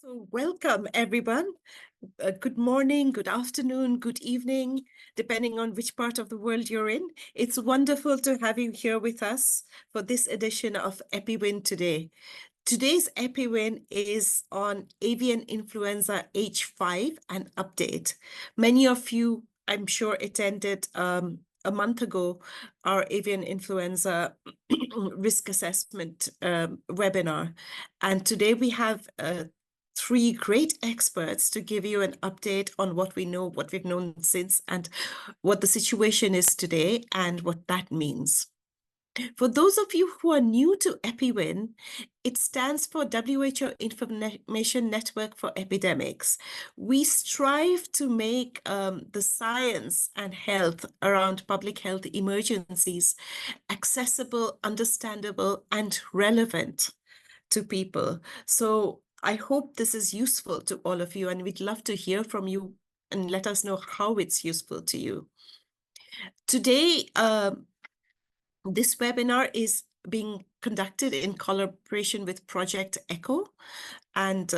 So welcome, everyone. Good morning, good afternoon, good evening, depending on which part of the world you're in. It's wonderful to have you here with us for this edition of EPI-WIN today. Today's EPI-WIN is on avian influenza H5 and update. Many of you, I'm sure, attended a month ago our avian influenza risk assessment webinar. And today we have three great experts to give you an update on what we know, what we've known since, and what the situation is today and what that means. For those of you who are new to EPI-WIN, it stands for WHO Information Network for Epidemics. We strive to make the science and health around public health emergencies accessible, understandable, and relevant to people. So I hope this is useful to all of you, and we'd love to hear from you and let us know how it's useful to you. Today, this webinar is being conducted in collaboration with Project ECHO, and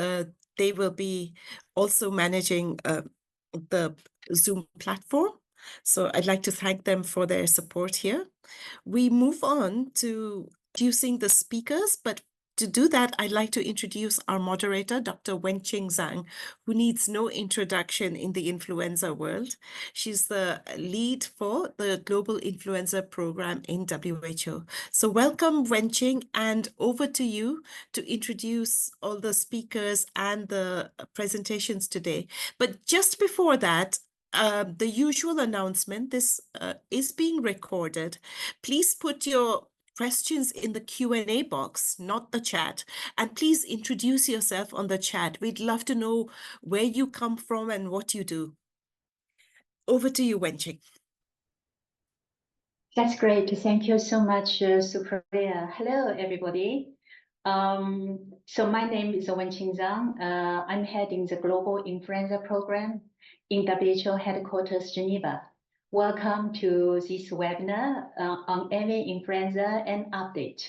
they will be also managing the Zoom platform. So I'd like to thank them for their support here. We move on to introducing the speakers, but to do that, I'd like to introduce our moderator, Dr. Wenqing Zhang, who needs no introduction in the influenza world. She's the lead for the Global Influenza Program in WHO. So welcome, Wenqing, and over to you to introduce all the speakers and the presentations today. But just before that, the usual announcement, this is being recorded. Please put your questions in the Q&A box, not the chat. And please introduce yourself on the chat. We'd love to know where you come from and what you do. Over to you, Wenqing. That's great. Thank you so much, Supriya. Hello, everybody. So my name is Wenqing Zhang. I'm heading the Global Influenza Program in WHO headquarters, Geneva. Welcome to this webinar on avian influenza and update.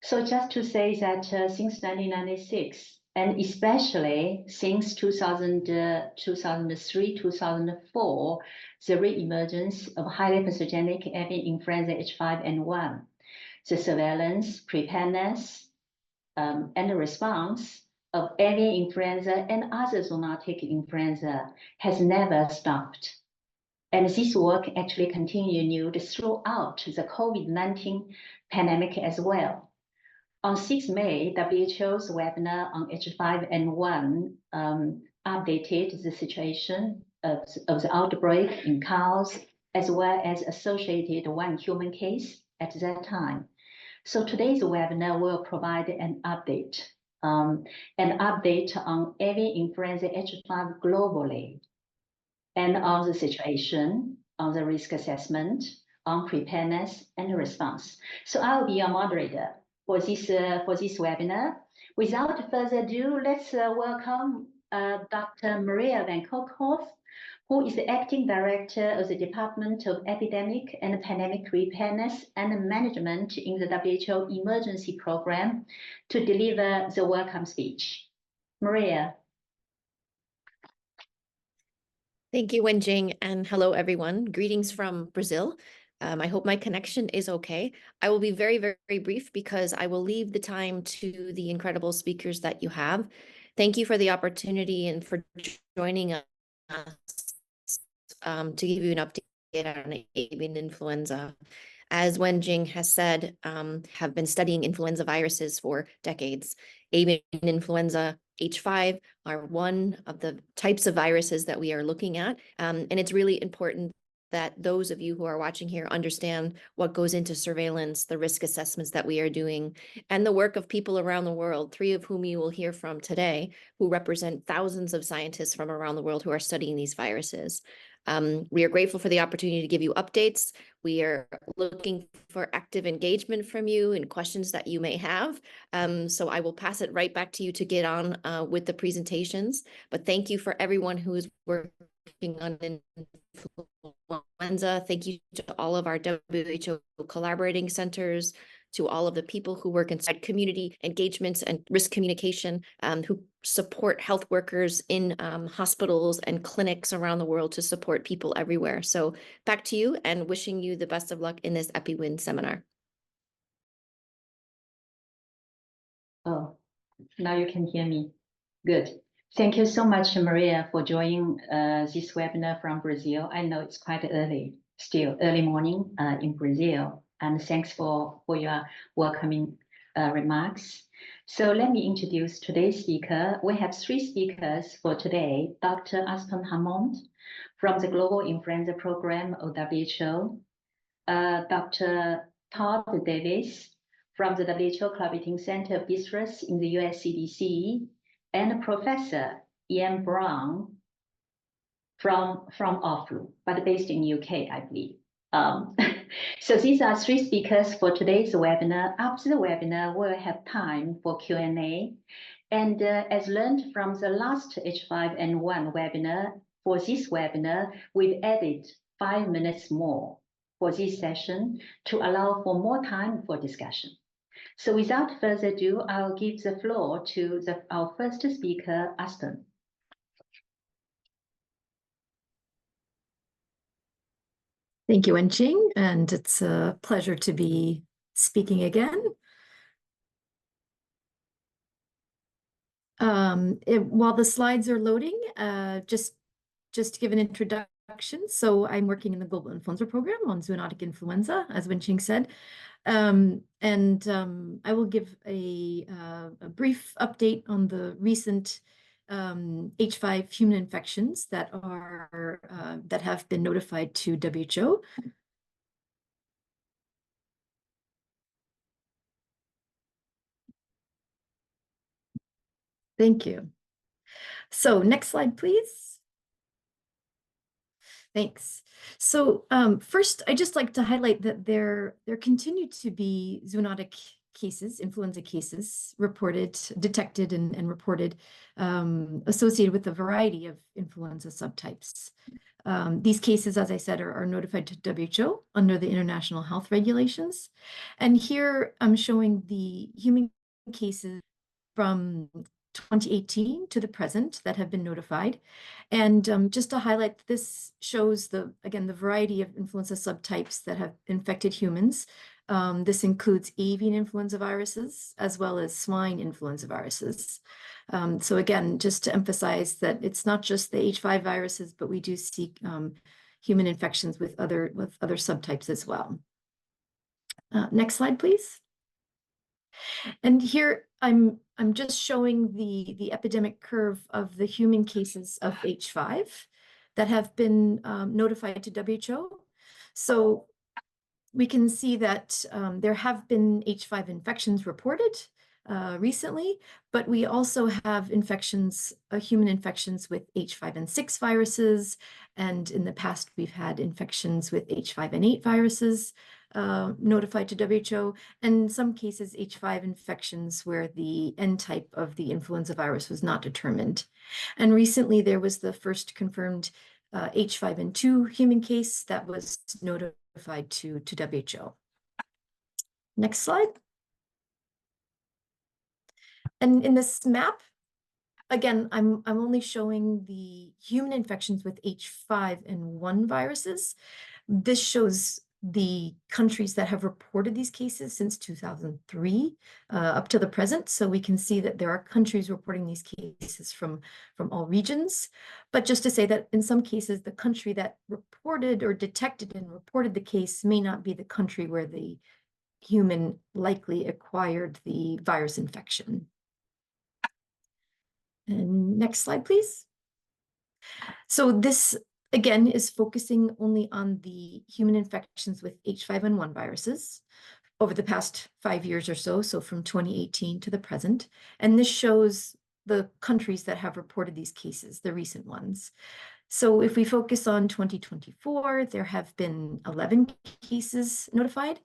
So just to say that since 1996, and especially since 2003, 2004, the re-emergence of highly pathogenic avian influenza H5N1, the surveillance, preparedness, and the response of avian influenza and other zoonotic influenza has never stopped. And this work actually continued throughout the COVID-19 pandemic as well. On 6 May, WHO's webinar on H5N1 updated the situation of the outbreak in cows, as well as associated one human case at that time. So today's webinar will provide an update on avian influenza H5 globally, and on the situation, on the risk assessment, on preparedness and response. So I'll be your moderator for this webinar. Without further ado, let's welcome Dr. Maria van Kerkhove, who is the Acting Director of the Department of Epidemic and Pandemic Preparedness and Management in the WHO Emergency Program, to deliver the welcome speech. Maria. Thank you, Wenqing, and hello, everyone. Greetings from Brazil. I hope my connection is okay. I will be very, very brief because I will leave the time to the incredible speakers that you have. Thank you for the opportunity and for joining us to give you an update on avian influenza. As Wenqing has said, have been studying influenza viruses for decades. Avian influenza H5 are one of the types of viruses that we are looking at. And it's really important that those of you who are watching here understand what goes into surveillance, the risk assessments that we are doing, and the work of people around the world, 3 of whom you will hear from today, who represent thousands of scientists from around the world who are studying these viruses. We are grateful for the opportunity to give you updates. We are looking for active engagement from you and questions that you may have. So I will pass it right back to you to get on with the presentations. But thank you for everyone who is working on influenza. Thank you to all of our WHO collaborating centers, to all of the people who work inside community engagements and risk communication, who support health workers in hospitals and clinics around the world to support people everywhere. So back to you, and wishing you the best of luck in this EPI-WIN seminar. Oh, now you can hear me. Good. Thank you so much, Maria, for joining this webinar from Brazil. I know it's quite early, still early morning in Brazil. And thanks for your welcoming remarks. So let me introduce today's speaker. We have 3 speakers for today. Dr. Aspen Hammond from the Global Influenza Program of WHO, Dr. Todd Davis from the WHO Collaborating Center of GISRS in the US CDC, and Professor Ian Brown from OFFLU, but based in UK, I believe. So these are 3 speakers for today's webinar. After the webinar, we'll have time for Q&A. And as learned from the last H5N1 webinar, for this webinar, we've added 5 minutes more for this session to allow for more time for discussion. So without further ado, I'll give the floor to our first speaker, Aspen. Thank you, Wenqing, and it's a pleasure to be speaking again. While the slides are loading, just to give an introduction. So I'm working in the Global Influenza Program on zoonotic influenza, as Wenqing said. I will give a brief update on the recent H5 human infections that have been notified to WHO. Thank you. So next slide, please. Thanks. So first, I'd just like to highlight that there continue to be zoonotic cases, influenza cases, detected and reported, associated with a variety of influenza subtypes. These cases, as I said, are notified to WHO under the international health regulations. And here I'm showing the human cases from 2018 to the present that have been notified. And just to highlight, this shows again, the variety of influenza subtypes that have infected humans. This includes avian influenza viruses, as well as swine influenza viruses. So again, just to emphasize that it's not just the H5 viruses, but we do see human infections with other subtypes as well. Next slide, please. And here I'm just showing the epidemic curve of the human cases of H5 that have been notified to WHO. So we can see that there have been H5 infections reported recently, but we also have human infections with H5N6 viruses. And in the past, we've had infections with H5N8 viruses notified to WHO, and in some cases, H5 infections where the N type of the influenza virus was not determined. And recently, there was the first confirmed H5N2 human case that was notified to WHO. Next slide. And in this map, again, I'm only showing the human infections with H5N1 viruses. This shows the countries that have reported these cases since 2003 up to the present. So we can see that there are countries reporting these cases from all regions. But just to say that in some cases, the country that reported or detected and reported the case may not be the country where the human likely acquired the virus infection. And next slide, please. So this, again, is focusing only on the human infections with H5N1 viruses over the past 5 years or so, so from 2018 to the present. And this shows the countries that have reported these cases, the recent ones. So if we focus on 2024, there have been 11 cases notified.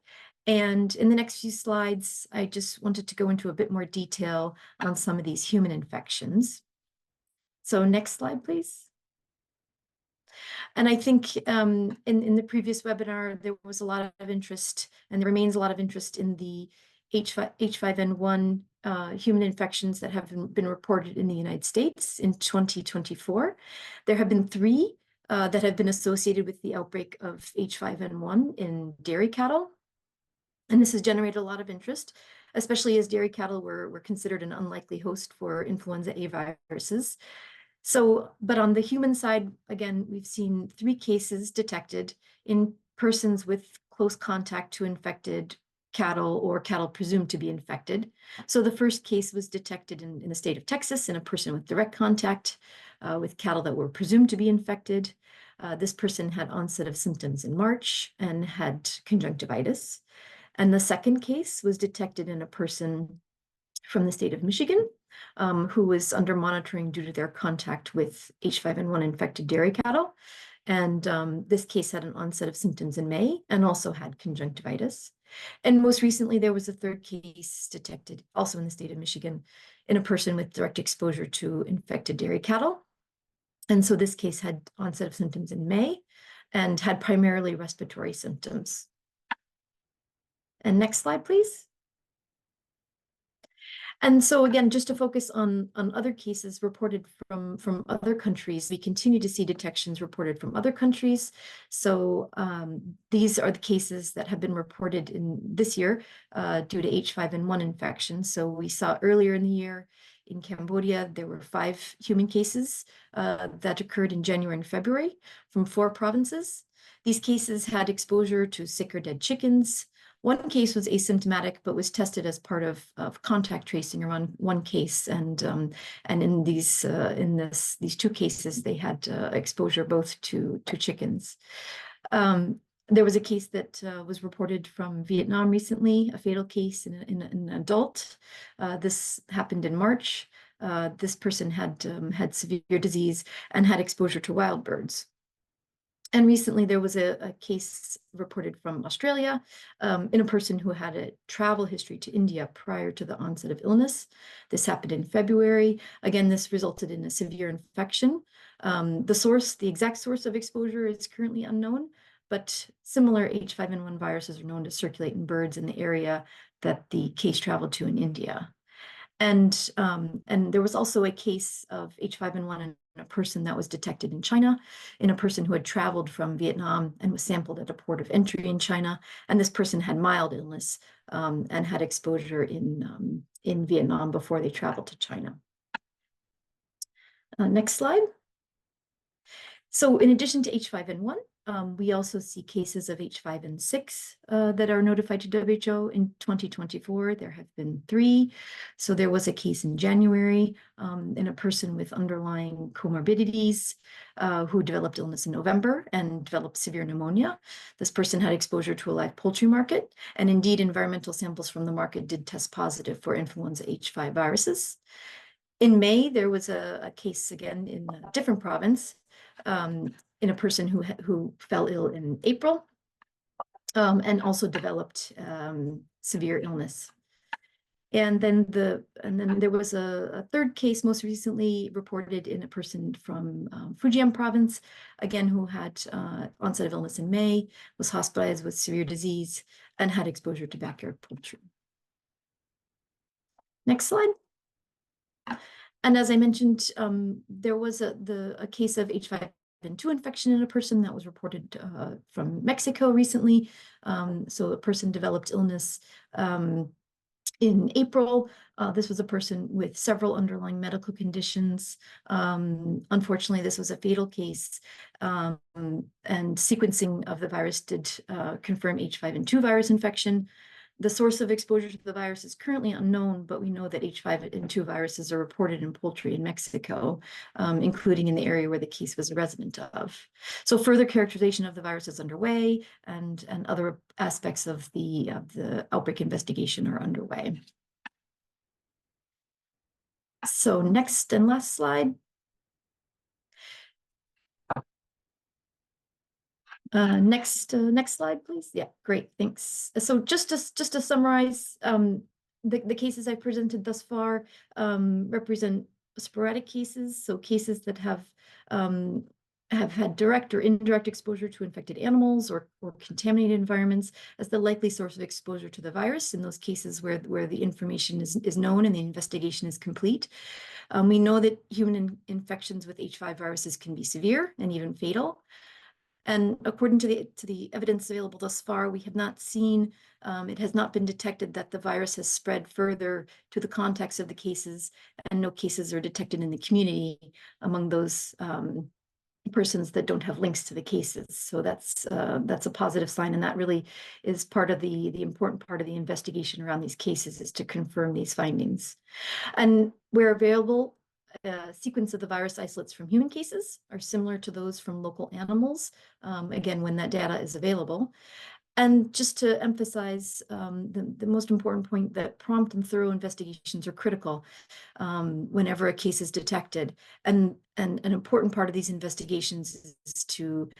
And in the next few slides, I just wanted to go into a bit more detail on some of these human infections. So next slide, please. And I think in the previous webinar, there was a lot of interest, and there remains a lot of interest in the H5N1 human infections that have been reported in the United States in 2024. There have been 3 that have been associated with the outbreak of H5N1 in dairy cattle. And this has generated a lot of interest, especially as dairy cattle were considered an unlikely host for influenza A viruses. So, but on the human side, again, we've seen 3 cases detected in persons with close contact to infected cattle or cattle presumed to be infected. So the first case was detected in the state of Texas in a person with direct contact with cattle that were presumed to be infected. This person had onset of symptoms in March and had conjunctivitis. And the second case was detected in a person from the state of Michigan who was under monitoring due to their contact with H5N1 infected dairy cattle. And this case had an onset of symptoms in May and also had conjunctivitis. And most recently, there was a 3rd case detected also in the state of Michigan in a person with direct exposure to infected dairy cattle. And so this case had onset of symptoms in May and had primarily respiratory symptoms. And next slide, please. And so again, just to focus on other cases reported from other countries, we continue to see detections reported from other countries. So these are the cases that have been reported in this year due to H5N1 infection. So we saw earlier in the year in Cambodia, there were 5 human cases that occurred in January and February from 4 provinces. These cases had exposure to sick or dead chickens. One case was asymptomatic, but was tested as part of contact tracing around one case. And in these 2 cases, they had exposure both to chickens. There was a case that was reported from Vietnam recently, a fatal case in an adult. This happened in March. This person had severe disease and had exposure to wild birds. And recently there was a case reported from Australia in a person who had a travel history to India prior to the onset of illness. This happened in February. Again, this resulted in a severe infection. The exact source of exposure is currently unknown, but similar H5N1 viruses are known to circulate in birds in the area that the case traveled to in India. And there was also a case of H5N1 in a person that was detected in China, in a person who had traveled from Vietnam and was sampled at a port of entry in China. And this person had mild illness and had exposure in Vietnam before they traveled to China. Next slide. So in addition to H5N1, we also see cases of H5N6 that are notified to WHO in 2024. There have been 3. So there was a case in January in a person with underlying comorbidities who developed illness in November and developed severe pneumonia. This person had exposure to a live poultry market, and indeed environmental samples from the market did test positive for influenza H5 viruses. In May, there was a case again in a different province in a person who fell ill in April and also developed severe illness. And then there was a 3rd case most recently reported in a person from Fujian province, again, who had onset of illness in May, was hospitalized with severe disease, and had exposure to backyard poultry. Next slide. And as I mentioned, there was a case of H5N2 infection in a person that was reported from Mexico recently. So a person developed illness in April. This was a person with several underlying medical conditions. Unfortunately, this was a fatal case, and sequencing of the virus did confirm H5N2 virus infection. The source of exposure to the virus is currently unknown, but we know that H5N2 viruses are reported in poultry in Mexico, including in the area where the case was a resident of. So further characterization of the virus is underway, and other aspects of the outbreak investigation are underway. So next and last slide. Next slide, please. Yeah, great, thanks. So just to summarize, the cases I presented thus far represent sporadic cases, so cases that have have had direct or indirect exposure to infected animals or contaminated environments as the likely source of exposure to the virus in those cases where the information is known and the investigation is complete. We know that human infections with H5 viruses can be severe and even fatal. And according to the evidence available thus far, we have not seen, it has not been detected that the virus has spread further to the contacts of the cases, and no cases are detected in the community among those persons that don't have links to the cases. So that's a positive sign, and that really is part of the important part of the investigation around these cases, is to confirm these findings. And where available, sequence of the virus isolates from human cases are similar to those from local animals, again, when that data is available. And just to emphasize the most important point, that prompt and thorough investigations are critical whenever a case is detected. And an important part of these investigations is to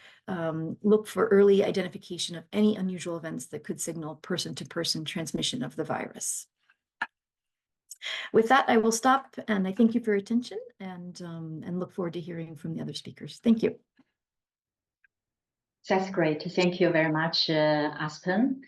look for early identification of any unusual events that could signal person-to-person transmission of the virus. With that, I will stop, and I thank you for your attention, and look forward to hearing from the other speakers. Thank you. That's great. Thank you very much, Aspen.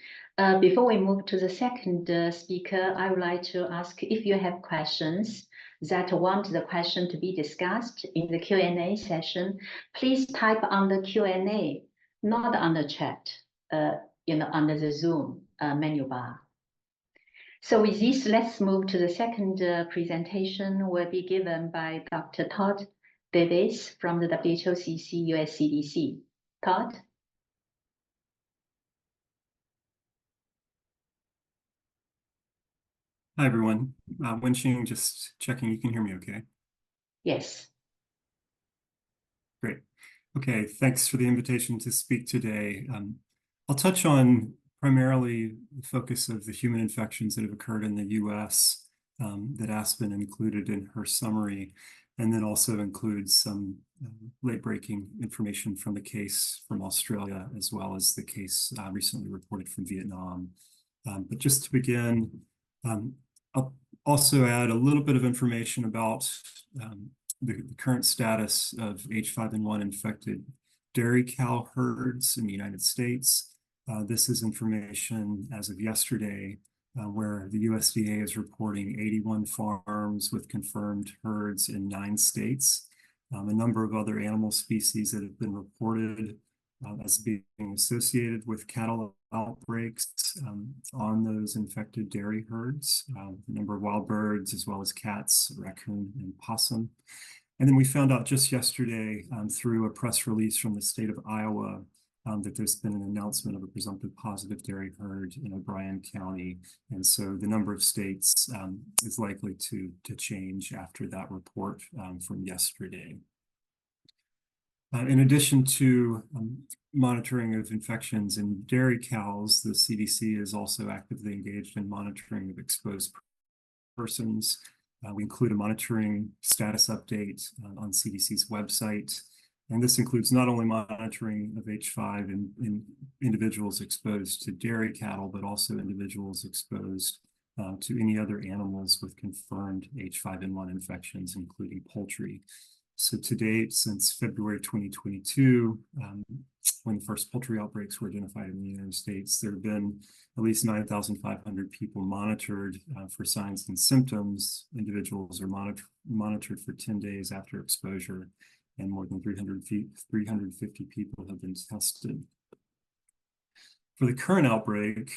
Before we move to the second speaker, I would like to ask if you have questions that want the question to be discussed in the Q&A session. Please type on the Q&A, not on the chat, under the Zoom menu bar. So with this, let's move to the second presentation, will be given by Dr. Todd Davis from the WHOCC US CDC. Todd? Hi, everyone. Wenqing, just checking you can hear me okay? Yes. Great. Okay, thanks for the invitation to speak today. I'll touch on primarily the focus of the human infections that have occurred in the US that Aspen included in her summary, and then also includes some late-breaking information from the case from Australia, as well as the case recently reported from Vietnam. But just to begin, I'll also add a little bit of information about the current status of H5N1 infected dairy cow herds in the United States. This is information as of yesterday, where the USDA is reporting 81 farms with confirmed herds in 9 states. A number of other animal species that have been reported as being associated with cattle outbreaks on those infected dairy herds, a number of wild birds, as well as cats, raccoon, and possum. And then we found out just yesterday through a press release from the state of Iowa that there's been an announcement of a presumptive positive dairy herd in O'Brien County. And so the number of states is likely to change after that report from yesterday. In addition to monitoring of infections in dairy cows, the CDC is also actively engaged in monitoring of exposed persons. We include a monitoring status update on CDC's website. And this includes not only monitoring of H5 in individuals exposed to dairy cattle, but also individuals exposed to any other animals with confirmed H5N1 infections, including poultry. So to date, since February 2022, when the first poultry outbreaks were identified in the United States, there have been at least 9,500 people monitored for signs and symptoms. Individuals are monitored for 10 days after exposure, and more than 350 people have been tested. For the current outbreak,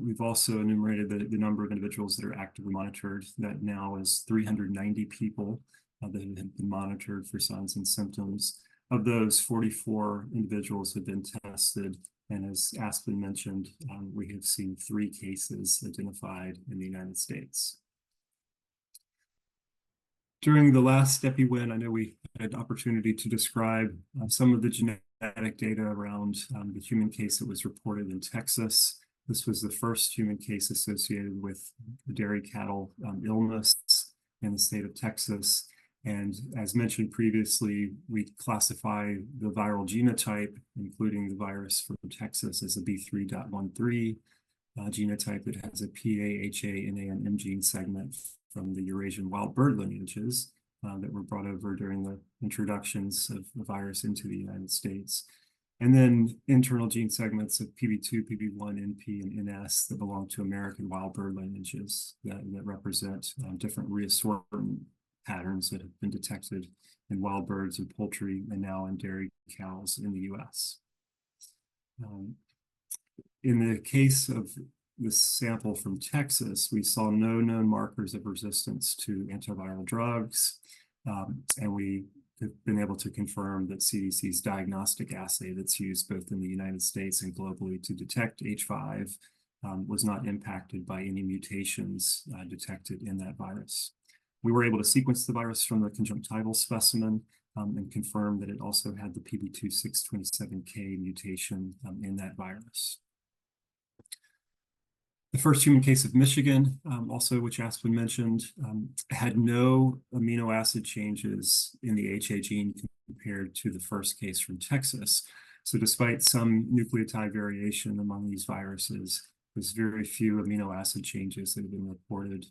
we've also enumerated the number of individuals that are actively monitored. That now is 390 people that have been monitored for signs and symptoms. Of those, 44 individuals have been tested. And as Aspen mentioned, we have seen 3 cases identified in the United States. During the last EPI-WIN, I know we had an opportunity to describe some of the genetic data around the human case that was reported in Texas. This was the first human case associated with the dairy cattle illness in the state of Texas. And as mentioned previously, we classify the viral genotype, including the virus from Texas, as a B3.13 genotype that has a PA, HA, NA, and M gene segment from the Eurasian wild bird lineages. that were brought over during the introductions of the virus into the United States. And then internal gene segments of PB2, PB1, NP, and NS that belong to American wild bird lineages that represent different reassortment patterns that have been detected in wild birds and poultry and now in dairy cows in the US. In the case of this sample from Texas, we saw no known markers of resistance to antiviral drugs, and we have been able to confirm that CDC's diagnostic assay that's used both in the United States and globally to detect H5 was not impacted by any mutations detected in that virus. We were able to sequence the virus from the conjunctival specimen and confirm that it also had the PB2627K mutation in that virus. The first human case of Michigan, also which Aspen mentioned, had no amino acid changes in the HA gene compared to the first case from Texas. So despite some nucleotide variation among these viruses, there's very few amino acid changes that have been reported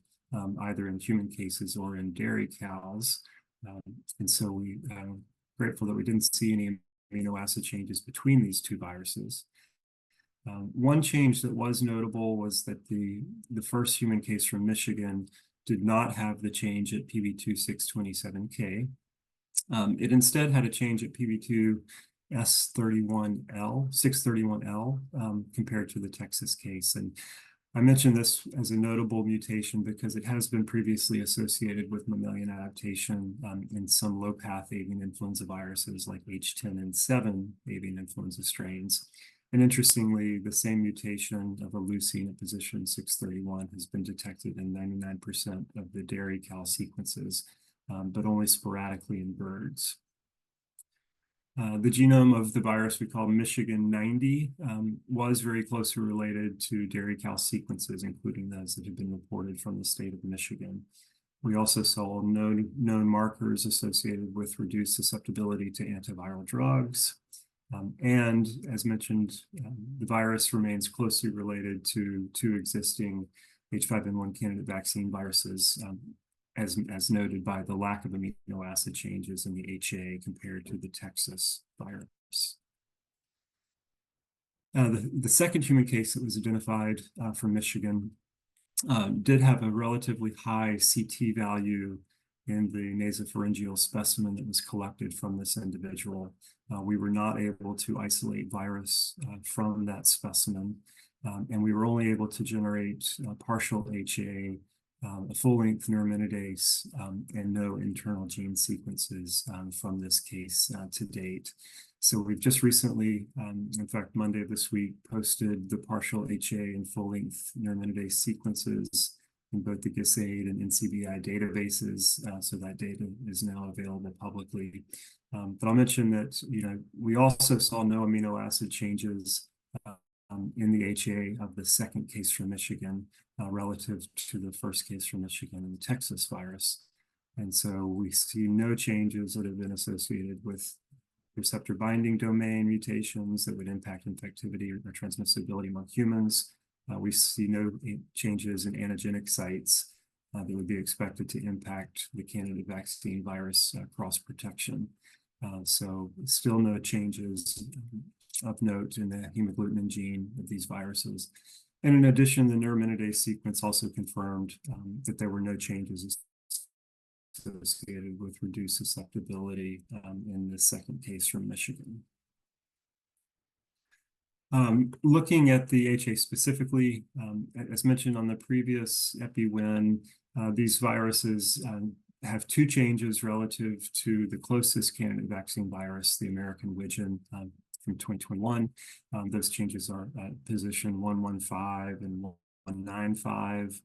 either in human cases or in dairy cows. And so we are grateful that we didn't see any amino acid changes between these two viruses. One change that was notable was that the first human case from Michigan did not have the change at PB2627K. It instead had a change at PB2S31L, compared to the Texas case. And I mentioned this as a notable mutation because it has been previously associated with mammalian adaptation in some low-path avian influenza viruses like H5N1 avian influenza strains. And interestingly, the same mutation of a leucine at position 631 has been detected in 99% of the dairy cow sequences, but only sporadically in birds. The genome of the virus we call Michigan 90 was very closely related to dairy cow sequences, including those that have been reported from the state of Michigan. We also saw known markers associated with reduced susceptibility to antiviral drugs. And as mentioned, the virus remains closely related to two existing H5N1 candidate vaccine viruses, as noted by the lack of amino acid changes in the HA compared to the Texas virus. The second human case that was identified from Michigan did have a relatively high CT value in the nasopharyngeal specimen that was collected from this individual. We were not able to isolate virus from that specimen, and we were only able to generate partial HA, a full-length neuraminidase, and no internal gene sequences from this case to date. So we've just recently, in fact, Monday of this week, posted the partial HA and full-length neuraminidase sequences in both the GISRS and NCBI databases, so that data is now available publicly. But I'll mention that we also saw no amino acid changes in the HA of the second case from Michigan relative to the first case from Michigan and the Texas virus. And so we see no changes that have been associated with receptor binding domain mutations that would impact infectivity or transmissibility among humans. We see no changes in antigenic sites that would be expected to impact the candidate vaccine virus cross-protection. So still no changes of note in the hemagglutinin gene of these viruses. And in addition, the neuraminidase sequence also confirmed that there were no changes associated with reduced susceptibility in the second case from Michigan. Looking at the HA specifically, as mentioned on the previous EPI-WIN, these viruses have two changes relative to the closest candidate vaccine virus, the American Widgeon from 2021. Those changes are at position 115 and 195.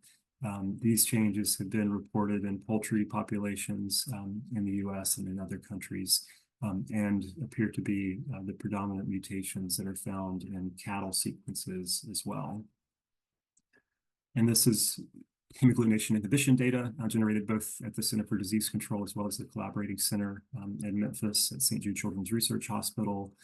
These changes have been reported in poultry populations in the US and in other countries, and appear to be the predominant mutations that are found in cattle sequences as well. And this is hemagglutination inhibition data generated both at the Center for Disease Control as well as the collaborating center in Memphis at St. Jude Children's Research Hospital.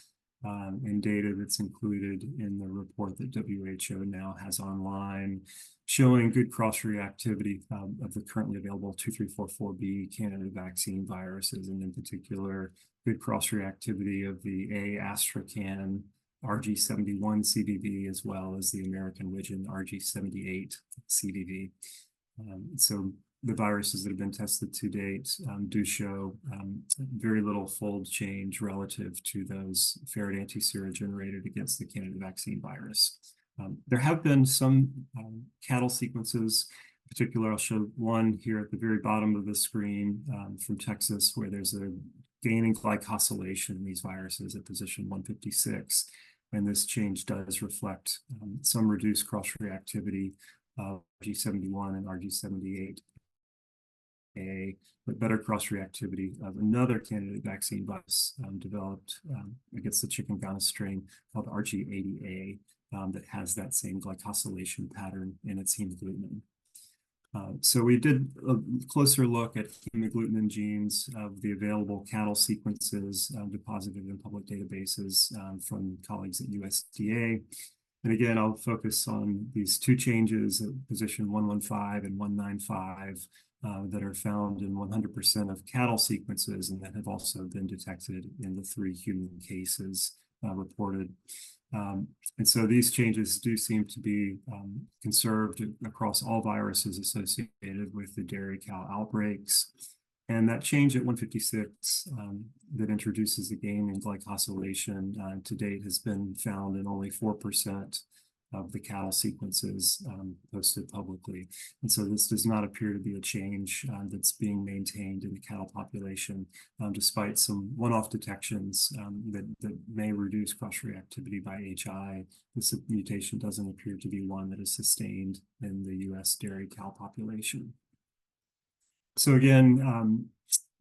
and data that's included in the report that WHO now has online, showing good cross-reactivity of the currently available 2344B candidate vaccine viruses, and in particular, good cross-reactivity of the A-Astracan RG71 CVV, as well as the American Widgeon RG78 CVV. So the viruses that have been tested to date do show very little fold change relative to those ferret antisera generated against the candidate vaccine virus. There have been some cattle sequences. In particular, I'll show one here at the very bottom of the screen from Texas, where there's a gain in glycosylation in these viruses at position 156. And this change does reflect some reduced cross-reactivity of RG71 and RG78, but better cross-reactivity of another candidate vaccine virus developed against the chikungunya strain called RG80A that has that same glycosylation pattern in its hemagglutinin. So we did a closer look at hemagglutinin genes of the available cattle sequences deposited in public databases from colleagues at USDA. And again, I'll focus on these two changes at position 115 and 195 that are found in 100% of cattle sequences and that have also been detected in the 3 human cases reported. And so these changes do seem to be conserved across all viruses associated with the dairy cow outbreaks. And that change at 156 that introduces the gain in glycosylation to date has been found in only 4% of the cattle sequences posted publicly. And so this does not appear to be a change that's being maintained in the cattle population, despite some one-off detections that may reduce cross-reactivity by HI. This mutation doesn't appear to be one that is sustained in the US dairy cow population. So again,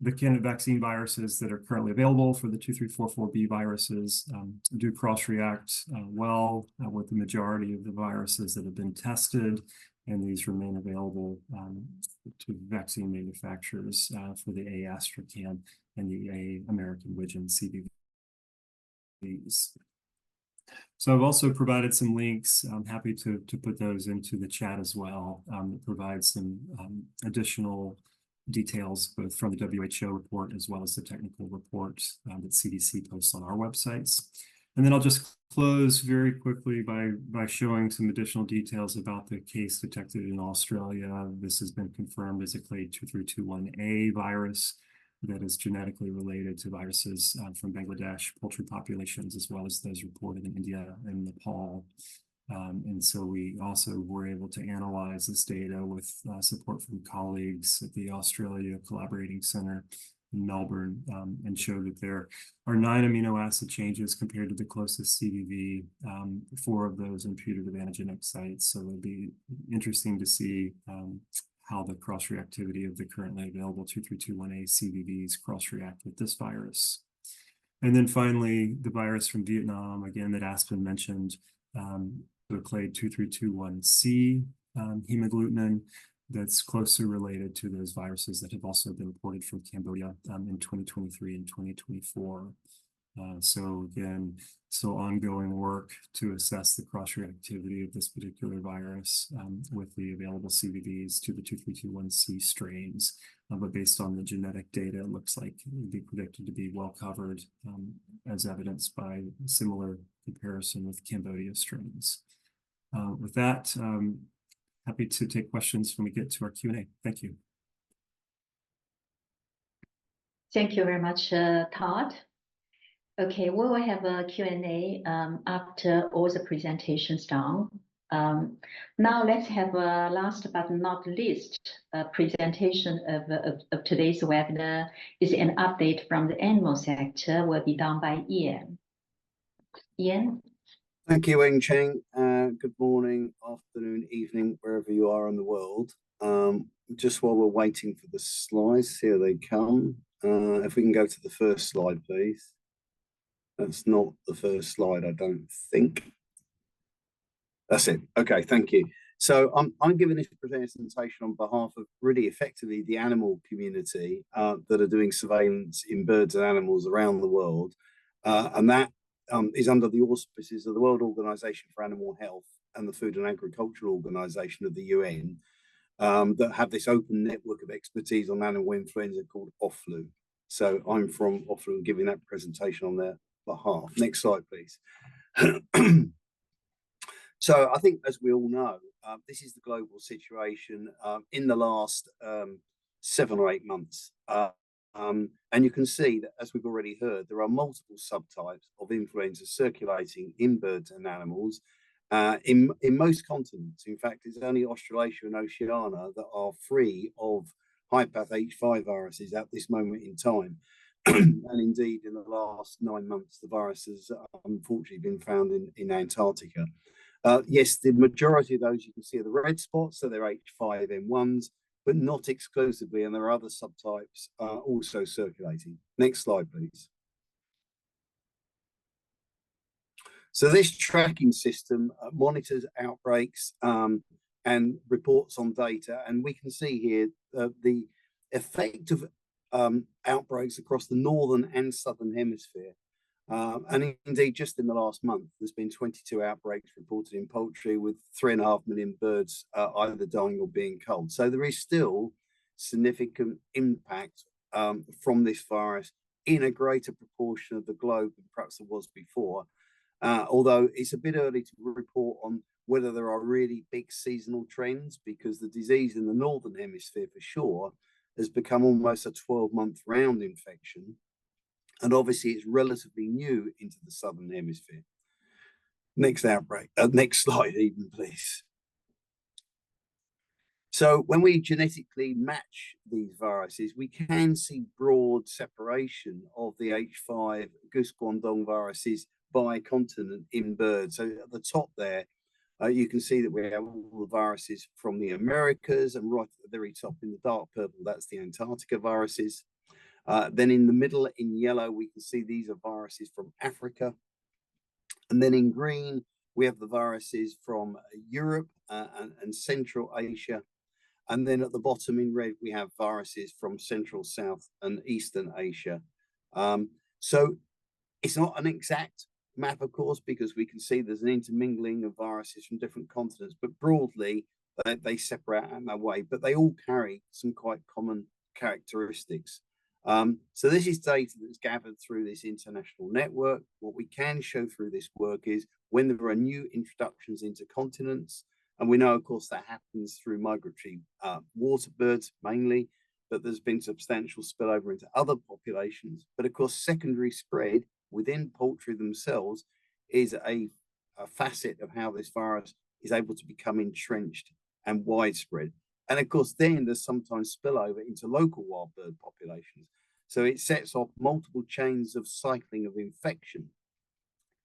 the candidate vaccine viruses that are currently available for the 2344B viruses do cross-react well with the majority of the viruses that have been tested, and these remain available to vaccine manufacturers for the A-Astracan and the A-American Widgeon CVVs. So I've also provided some links. I'm happy to put those into the chat as well, that provide some additional details both from the WHO report as well as the technical report that CDC posts on our websites. And then I'll just close very quickly by showing some additional details about the case detected in Australia. This has been confirmed as a clade 2321A virus that is genetically related to viruses from Bangladesh poultry populations, as well as those reported in India and Nepal. And so we also were able to analyze this data with support from colleagues at the Australia Collaborating Center in Melbourne and show that there are 9 amino acid changes compared to the closest CVV, 4 of those in putative antigenic sites. So it'll be interesting to see how the cross-reactivity of the currently available 2321A CVVs cross-react with this virus. And then finally, the virus from Vietnam, again, that Aspen mentioned, the clade 2321C hemagglutinin that's closely related to those viruses that have also been reported from Cambodia in 2023 and 2024. So again, still ongoing work to assess the cross-reactivity of this particular virus with the available CVVs to the 2321C strains. But based on the genetic data, it looks like it would be predicted to be well covered, as evidenced by similar comparison with Cambodia strains. With that, happy to take questions when we get to our Q&A. Thank you. Thank you very much, Todd. Okay, we will have a Q&A after all the presentations done. Now let's have a last but not least presentation of today's webinar is an update from the animal sector will be done by Ian. Ian? Thank you, Wenqing. Good morning, afternoon, evening, wherever you are in the world. Just while we're waiting for the slides, here they come. If we can go to the first slide, please. That's not the first slide, I don't think. That's it. Okay, thank you. So I'm giving this presentation on behalf of really effectively the animal community that are doing surveillance in birds and animals around the world. And that is under the auspices of the World Organization for Animal Health and the Food and Agriculture Organization of the UN, that have this open network of expertise on animal influenza called OFFLU. So I'm from OFFLU and giving that presentation on their behalf. Next slide, please. So I think, as we all know, this is the global situation in the last 7 or 8 months. And you can see that, as we've already heard, there are multiple subtypes of influenza circulating in birds and animals in most continents. In fact, it's only Australasia and Oceania that are free of high-path H5 viruses at this moment in time. And indeed, in the last 9 months, the virus has unfortunately been found in Antarctica. Yes, the majority of those you can see are the red spots, so they're H5N1s, but not exclusively, and there are other subtypes also circulating. Next slide, please. So this tracking system monitors outbreaks and reports on data, and we can see here the effect of outbreaks across the northern and southern hemisphere. And indeed, just in the last month, there's been 22 outbreaks reported in poultry, with 3.5 million birds either dying or being culled. So there is still significant impact from this virus in a greater proportion of the globe than perhaps there was before. Although it's a bit early to report on whether there are really big seasonal trends, because the disease in the northern hemisphere for sure has become almost a 12-month round infection. And obviously it's relatively new into the southern hemisphere. Next outbreak, next slide even, please. So when we genetically match these viruses, we can see broad separation of the H5 goose Guangdong viruses by continent in birds. So at the top there, you can see that we have all the viruses from the Americas, and right at the very top in the dark purple, that's the Antarctica viruses. Then in the middle in yellow, we can see these are viruses from Africa. And then in green, we have the viruses from Europe and Central Asia. And then at the bottom in red, we have viruses from Central, South and Eastern Asia. So it's not an exact map, of course, because we can see there's an intermingling of viruses from different continents, but broadly they separate in that way, but they all carry some quite common characteristics. So this is data that's gathered through this international network. What we can show through this work is when there are new introductions into continents, and we know, of course, that happens through migratory water birds mainly, but there's been substantial spillover into other populations. But of course, secondary spread within poultry themselves is a facet of how this virus is able to become entrenched and widespread. And of course, then there's sometimes spillover into local wild bird populations. So it sets off multiple chains of cycling of infection.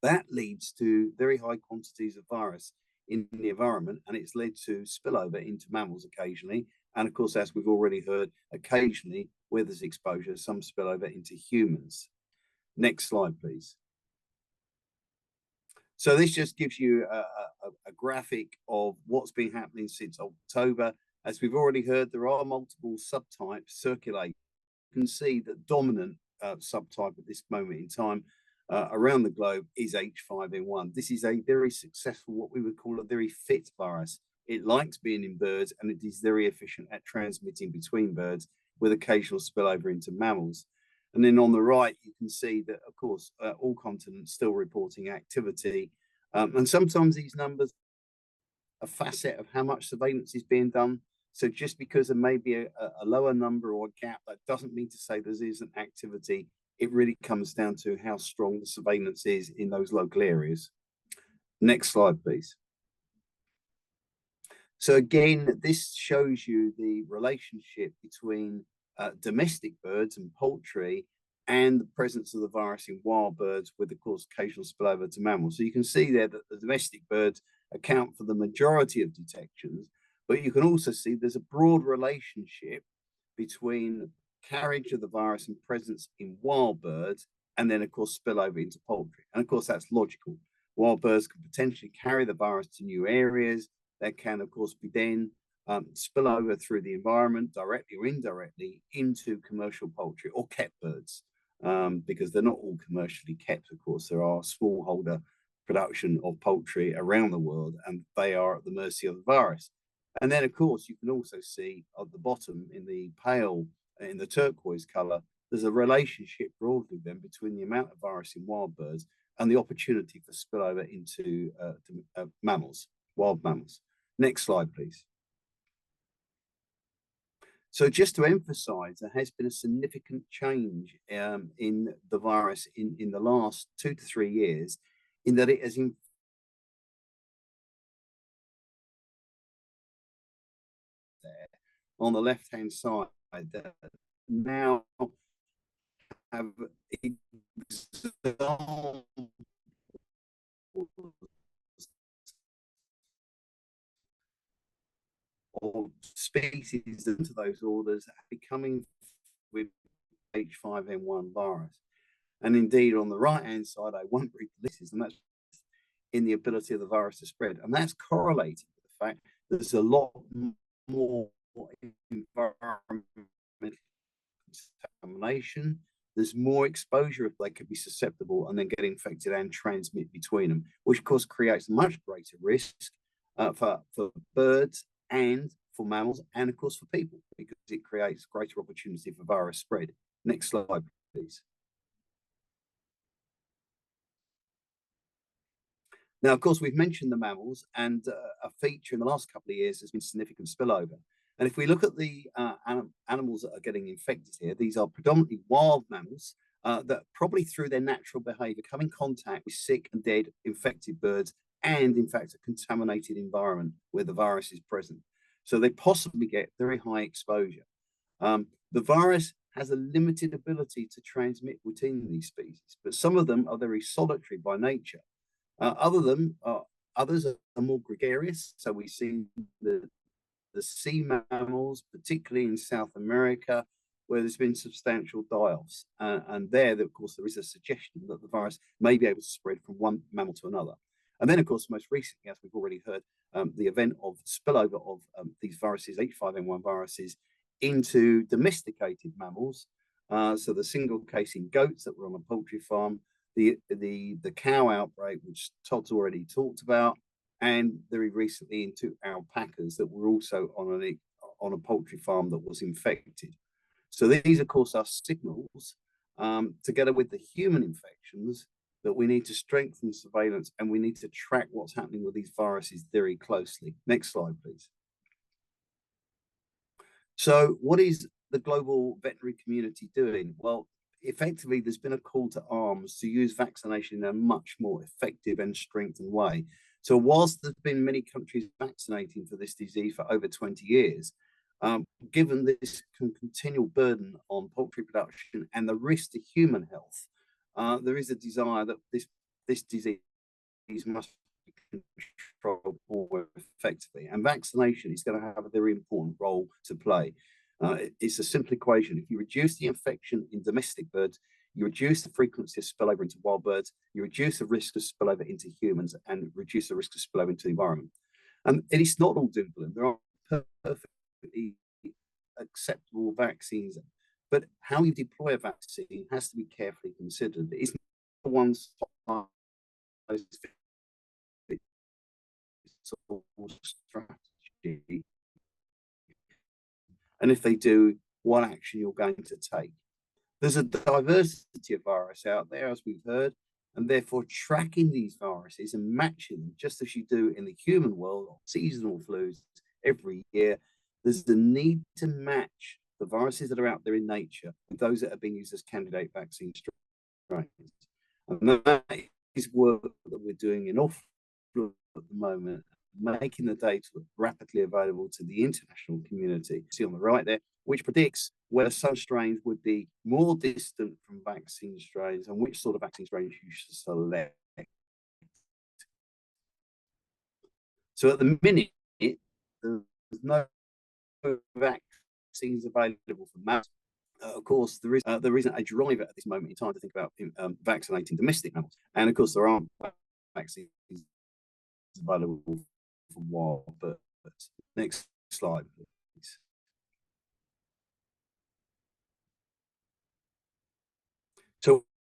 That leads to very high quantities of virus in the environment, and it's led to spillover into mammals occasionally. And of course, as we've already heard, occasionally where there's exposure, some spillover into humans. Next slide, please. So this just gives you a graphic of what's been happening since October. As we've already heard, there are multiple subtypes circulating. You can see that dominant subtype at this moment in time around the globe is H5N1. This is a very successful, what we would call a very fit virus. It likes being in birds, and it is very efficient at transmitting between birds, with occasional spillover into mammals. And then on the right, you can see that, of course, all continents still reporting activity. And sometimes these numbers are a facet of how much surveillance is being done. So just because there may be a lower number or a gap, that doesn't mean to say there isn't activity. It really comes down to how strong the surveillance is in those local areas. Next slide, please. So again, this shows you the relationship between domestic birds and poultry and the presence of the virus in wild birds, with, of course, occasional spillover to mammals. So you can see there that the domestic birds account for the majority of detections, but you can also see there's a broad relationship between carriage of the virus and presence in wild birds, and then, of course, spillover into poultry. And of course, that's logical. Wild birds can potentially carry the virus to new areas. That can, of course, be then spill over through the environment, directly or indirectly, into commercial poultry or kept birds. because they're not all commercially kept, of course. There are smallholder production of poultry around the world, and they are at the mercy of the virus. And then, of course, you can also see at the bottom in the pale, in the turquoise color, there's a relationship broadly then between the amount of virus in wild birds and the opportunity for spillover into mammals, wild mammals. Next slide, please. So just to emphasize, there has been a significant change in the virus in the last 2 to 3 years, in that it has there on the left-hand side that now have examples of species into those orders becoming with H5N1 virus. And indeed, on the right-hand side, I won't read the lists, and that's in the ability of the virus to spread. And that's correlated with the fact that there's a lot more environmental contamination. There's more exposure if they could be susceptible and then get infected and transmit between them, which of course creates much greater risk for birds and for mammals, and of course for people, because it creates greater opportunity for virus spread. Next slide, please. Now, of course, we've mentioned the mammals, and a feature in the last couple of years has been significant spillover. And if we look at the animals that are getting infected here, these are predominantly wild mammals that probably through their natural behavior come in contact with sick and dead infected birds, and in fact a contaminated environment where the virus is present. So they possibly get very high exposure. The virus has a limited ability to transmit within these species, but some of them are very solitary by nature. Others are more gregarious. So we see the sea mammals, particularly in South America, where there's been substantial die-offs. And there, of course, there is a suggestion that the virus may be able to spread from one mammal to another. And then, of course, most recently, as we've already heard, the event of spillover of these viruses, H5N1 viruses, into domesticated mammals. So the single case in goats that were on a poultry farm, the cow outbreak, which Todd's already talked about, and very recently into alpacas that were also on a poultry farm that was infected. So these, of course, are signals, together with the human infections, that we need to strengthen surveillance and we need to track what's happening with these viruses very closely. Next slide, please. So what is the global veterinary community doing? Well, effectively, there's been a call to arms to use vaccination in a much more effective and strengthened way. So whilst there's been many countries vaccinating for this disease for over 20 years, given this continual burden on poultry production and the risk to human health, there is a desire that this disease must be controlled more effectively. And vaccination is going to have a very important role to play. It's a simple equation. If you reduce the infection in domestic birds, you reduce the frequency of spillover into wild birds, you reduce the risk of spillover into humans, and reduce the risk of spillover into the environment. And it is not all doom and gloom. There are perfectly acceptable vaccines, but how you deploy a vaccine has to be carefully considered. It's not one size fits all strategy. And if they do, what action you're going to take. There's a diversity of virus out there, as we've heard, and therefore tracking these viruses and matching them, just as you do in the human world, seasonal flus every year, there's the need to match the viruses that are out there in nature with those that are being used as candidate vaccine strains. And that is work that we're doing in OFFLU at the moment, making the data rapidly available to the international community. See on the right there, which predicts whether some strains would be more distant from vaccine strains and which sort of vaccine strains you should select. So at the minute, there's no vaccines available for mammals. Of course, there isn't a driver at this moment in time to think about vaccinating domestic mammals. And of course, there aren't vaccines available for wild birds. Next slide, please.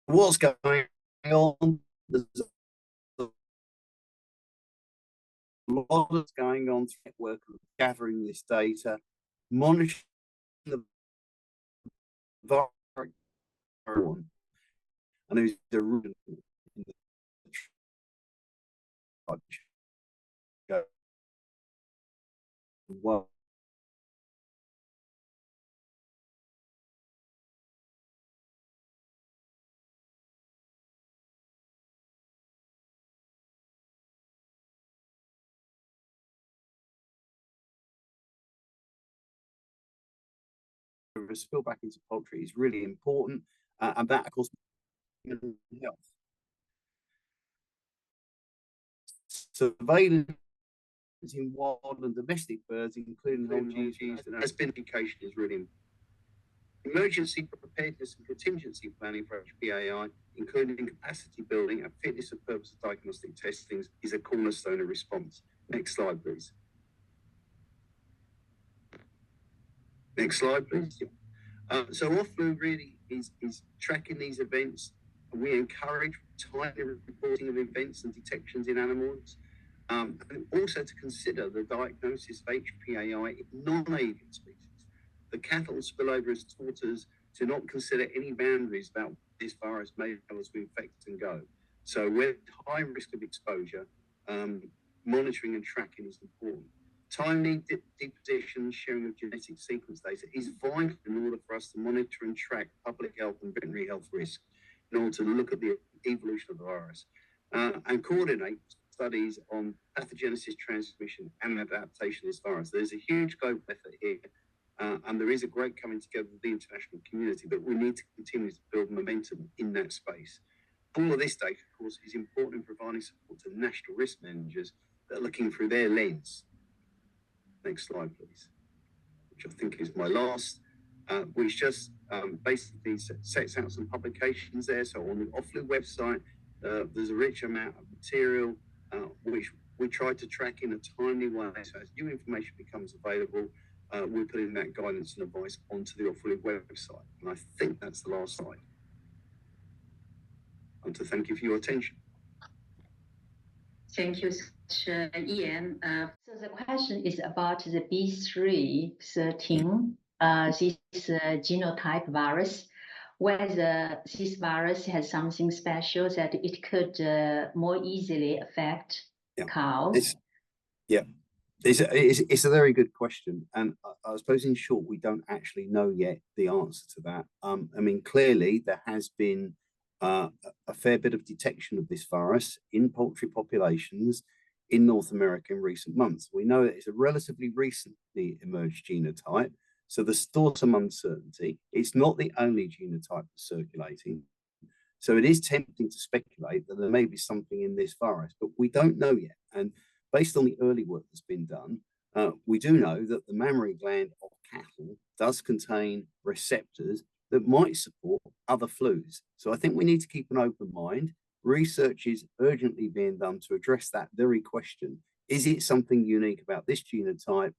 What's going on? There's a lot that's going on through the network of gathering this data, monitoring the virus, and there's a rodent in the well. A spill back into poultry is really important, and that, of course, human health. Surveillance in wild and domestic birds, including LGGs, and has been indication is really important. Emergency preparedness and contingency planning for HPAI, including capacity building and fitness of purpose of diagnostic testing, is a cornerstone of response. Next slide, please. Next slide, please. So OFFLU really is tracking these events. We encourage timely reporting of events and detections in animals, and also to consider the diagnosis of HPAI in non-avian species. The cattle spillover has taught us to not consider any boundaries about this virus may allow us to infect and go. So with high risk of exposure, monitoring and tracking is important. Timely deposition, sharing of genetic sequence data is vital in order for us to monitor and track public health and veterinary health risk in order to look at the evolution of the virus and coordinate studies on pathogenesis, transmission, and adaptation of this virus. There's a huge global effort here, and there is a great coming together of the international community, but we need to continue to build momentum in that space. All of this data, of course, is important in providing support to national risk managers that are looking through their lens. Next slide, please, which I think is my last, which just basically sets out some publications there. So on the OFFLU website, there's a rich amount of material which we try to track in a timely way. So as new information becomes available, we're putting that guidance and advice onto the OFFLU website. And I think that's the last slide. I want to thank you for your attention. Thank you so much, Ian. So the question is about the B313, this genotype virus, whether this virus has something special that it could more easily affect cows. It's a very good question, and I suppose in short we don't actually know yet the answer to that. I mean, clearly there has been a fair bit of detection of this virus in poultry populations in North America in recent months. We know that it's a relatively recently emerged genotype, so there's still some uncertainty. It's not the only genotype circulating, so it is tempting to speculate that there may be something in this virus, but we don't know yet. And based on the early work that's been done, we do know that the mammary gland of cattle does contain receptors that might support other flus. So I think we need to keep an open mind. Research is urgently being done to address that very question. Is it something unique about this genotype,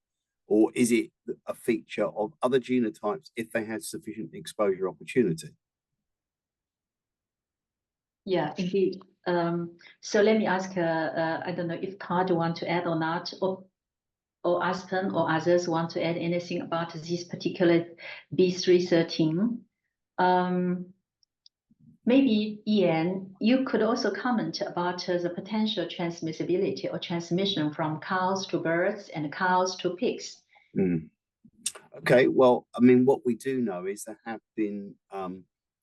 or is it a feature of other genotypes if they had sufficient exposure opportunity? Yeah, indeed. So let me ask, I don't know if Todd want to add or not, or Aspen or others want to add anything about this particular B313. Maybe Ian, you could also comment about the potential transmissibility or transmission from cows to birds and cows to pigs. Okay, well, I mean, what we do know is there have been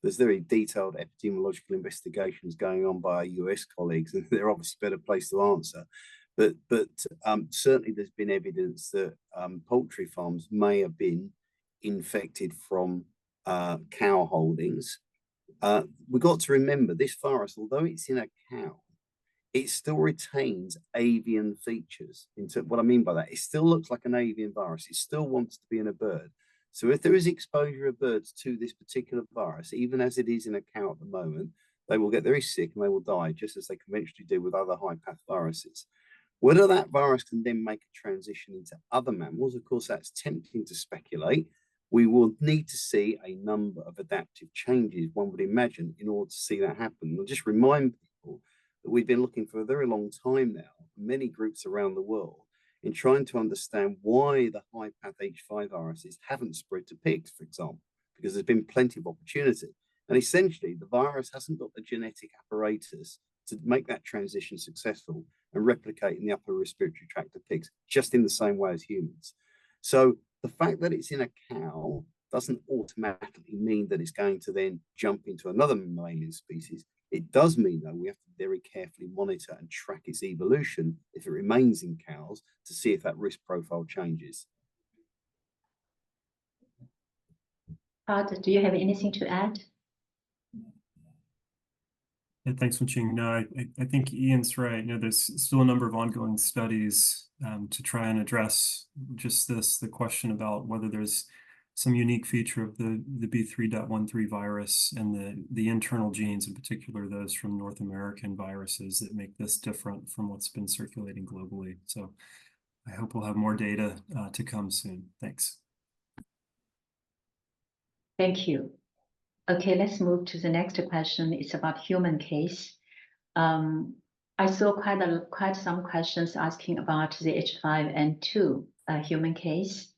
there's very detailed epidemiological investigations going on by our US colleagues, and they're obviously better placed to answer. But certainly there's been evidence that poultry farms may have been infected from cow holdings. We've got to remember this virus, although it's in a cow, it still retains avian features. What I mean by that, it still looks like an avian virus. It still wants to be in a bird. So if there is exposure of birds to this particular virus, even as it is in a cow at the moment, they will get very sick and they will die, just as they conventionally do with other high-path viruses. Whether that virus can then make a transition into other mammals, of course, that's tempting to speculate. We will need to see a number of adaptive changes, one would imagine, in order to see that happen. I'll just remind people that we've been looking for a very long time now, many groups around the world, in trying to understand why the high path H5 viruses haven't spread to pigs, for example, because there's been plenty of opportunity. And essentially, the virus hasn't got the genetic apparatus to make that transition successful and replicate in the upper respiratory tract of pigs, just in the same way as humans. So the fact that it's in a cow doesn't automatically mean that it's going to then jump into another mammalian species. It does mean, though, we have to very carefully monitor and track its evolution if it remains in cows to see if that risk profile changes. Todd, do you have anything to add? Yeah, thanks, Wenqing. No, I think Ian's right. There's still a number of ongoing studies to try and address just the question about whether there's some unique feature of the B3.13 virus and the internal genes, in particular those from North American viruses, that make this different from what's been circulating globally. So I hope we'll have more data to come soon. Thanks. Thank you. Okay, let's move to the next question. It's about human case. I saw quite some questions asking about the H5N2 human case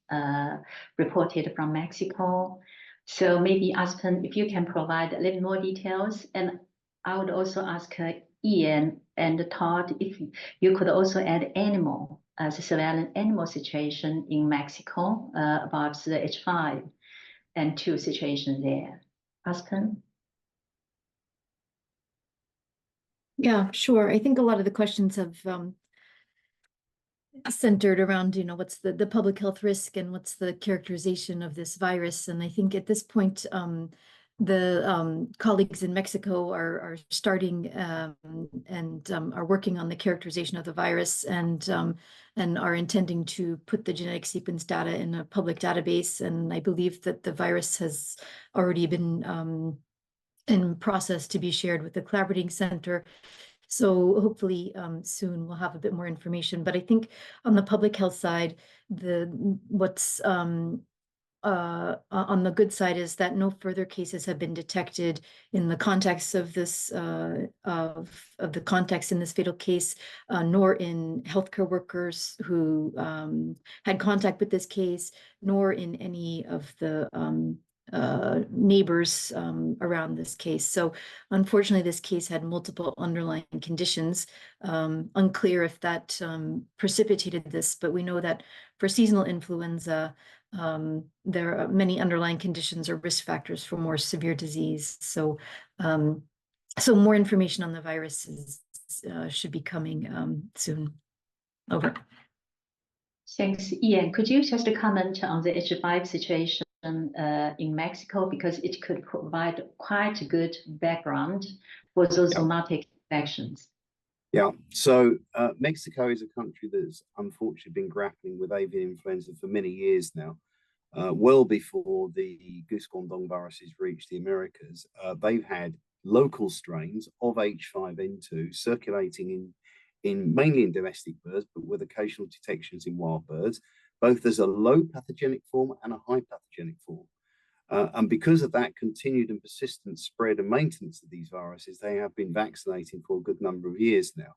reported from Mexico. So maybe Aspen, if you can provide a little more details. And I would also ask Ian and Todd if you could also add animal, the surveillance animal situation in Mexico about the H5N2 situation there. Aspen? Yeah, sure. I think a lot of the questions have centered around, what's the public health risk and what's the characterization of this virus. And I think at this point, the colleagues in Mexico are starting and are working on the characterization of the virus and are intending to put the genetic sequence data in a public database. And I believe that the virus has already been in process to be shared with the collaborating center. So hopefully soon we'll have a bit more information. But I think on the public health side, what's on the good side is that no further cases have been detected in the context of this of the context in this fatal case, nor in healthcare workers who had contact with this case, nor in any of the neighbors around this case. So unfortunately, this case had multiple underlying conditions. Unclear if that precipitated this, but we know that for seasonal influenza, there are many underlying conditions or risk factors for more severe disease. So, so more information on the viruses should be coming soon. Over. Thanks, Ian. Could you just comment on the H5 situation in Mexico, because it could provide quite a good background for those zoonotic infections? Yeah, so Mexico is a country that's unfortunately been grappling with avian influenza for many years now. Well before the goose guangdong viruses reached the Americas, they've had local strains of H5N2 circulating mainly in domestic birds, but with occasional detections in wild birds, both as a low pathogenic form and a high pathogenic form. And because of that continued and persistent spread and maintenance of these viruses, they have been vaccinating for a good number of years now.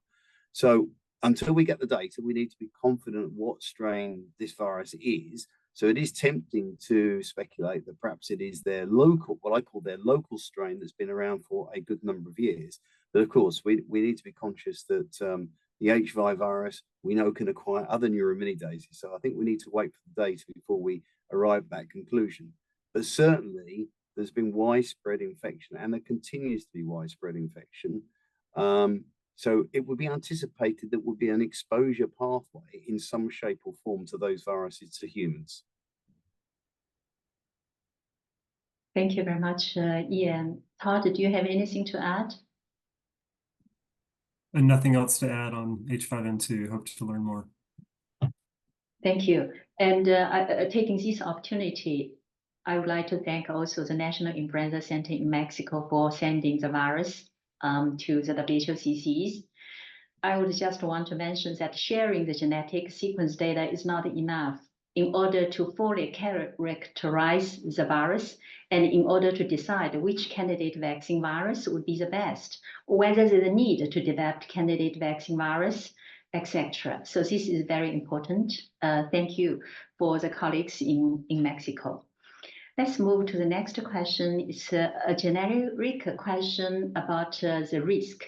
So until we get the data, we need to be confident what strain this virus is. So it is tempting to speculate that perhaps it is their local, what I call their local strain that's been around for a good number of years. But of course, we need to be conscious that the H5 virus, we know, can acquire other neuraminidase. So I think we need to wait for the data before we arrive at that conclusion. But certainly, there's been widespread infection, and there continues to be widespread infection. So it would be anticipated that would be an exposure pathway in some shape or form to those viruses to humans. Thank you very much, Ian. Todd, do you have anything to add? And nothing else to add on H5N2. Hope to learn more. Thank you. And taking this opportunity, I would like to thank also the National Influenza Center in Mexico for sending the virus to the WHOCCs. I would just want to mention that sharing the genetic sequence data is not enough. in order to fully characterize the virus and in order to decide which candidate vaccine virus would be the best, or whether there's a need to develop candidate vaccine virus, etc. So this is very important. Thank you for the colleagues in Mexico. Let's move to the next question. It's a generic question about the risk.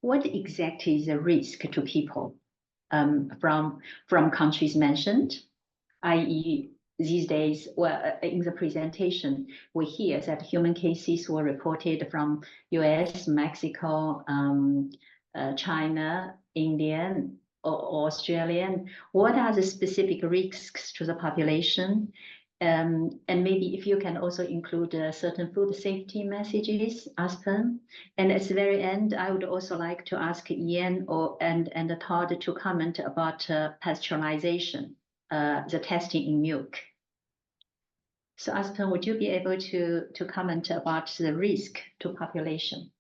What exactly is the risk to people from countries mentioned? I.e., these days, well, in the presentation, we hear that human cases were reported from US, Mexico, China, India, or Australian. What are the specific risks to the population? And maybe if you can also include certain food safety messages, Aspen. And at the very end, I would also like to ask Ian and Todd to comment about pasteurization. The testing in milk. So Aspen, would you be able to comment about the risk to population?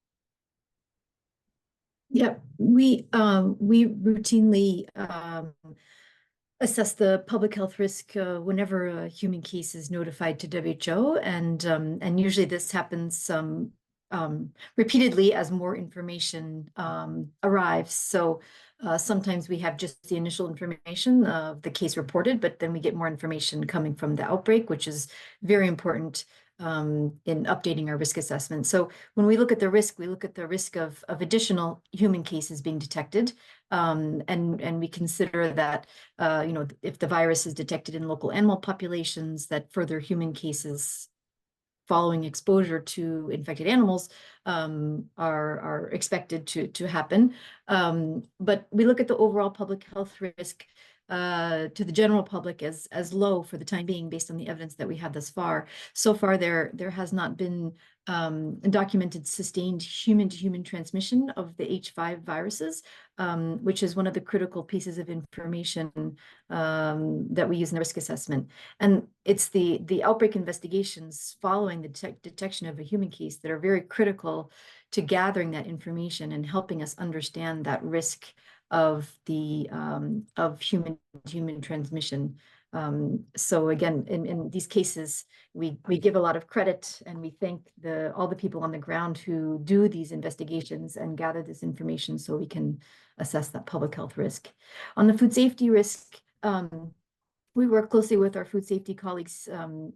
Yeah, we routinely assess the public health risk whenever a human case is notified to WHO, and usually this happens repeatedly as more information arrives. So sometimes we have just the initial information of the case reported, but then we get more information coming from the outbreak, which is very important in updating our risk assessment. So when we look at the risk, we look at the risk of additional human cases being detected, and we consider that if the virus is detected in local animal populations, that further human cases following exposure to infected animals are expected to happen. But we look at the overall public health risk to the general public as low for the time being, based on the evidence that we have thus far. So far, there has not been documented sustained human-to-human transmission of the H5 viruses, which is one of the critical pieces of information that we use in the risk assessment. And it's the outbreak investigations following the detection of a human case that are very critical to gathering that information and helping us understand that risk of the of human-to-human transmission. So again, in these cases, we give a lot of credit, and we thank all the people on the ground who do these investigations and gather this information so we can assess that public health risk. On the food safety risk, we work closely with our food safety colleagues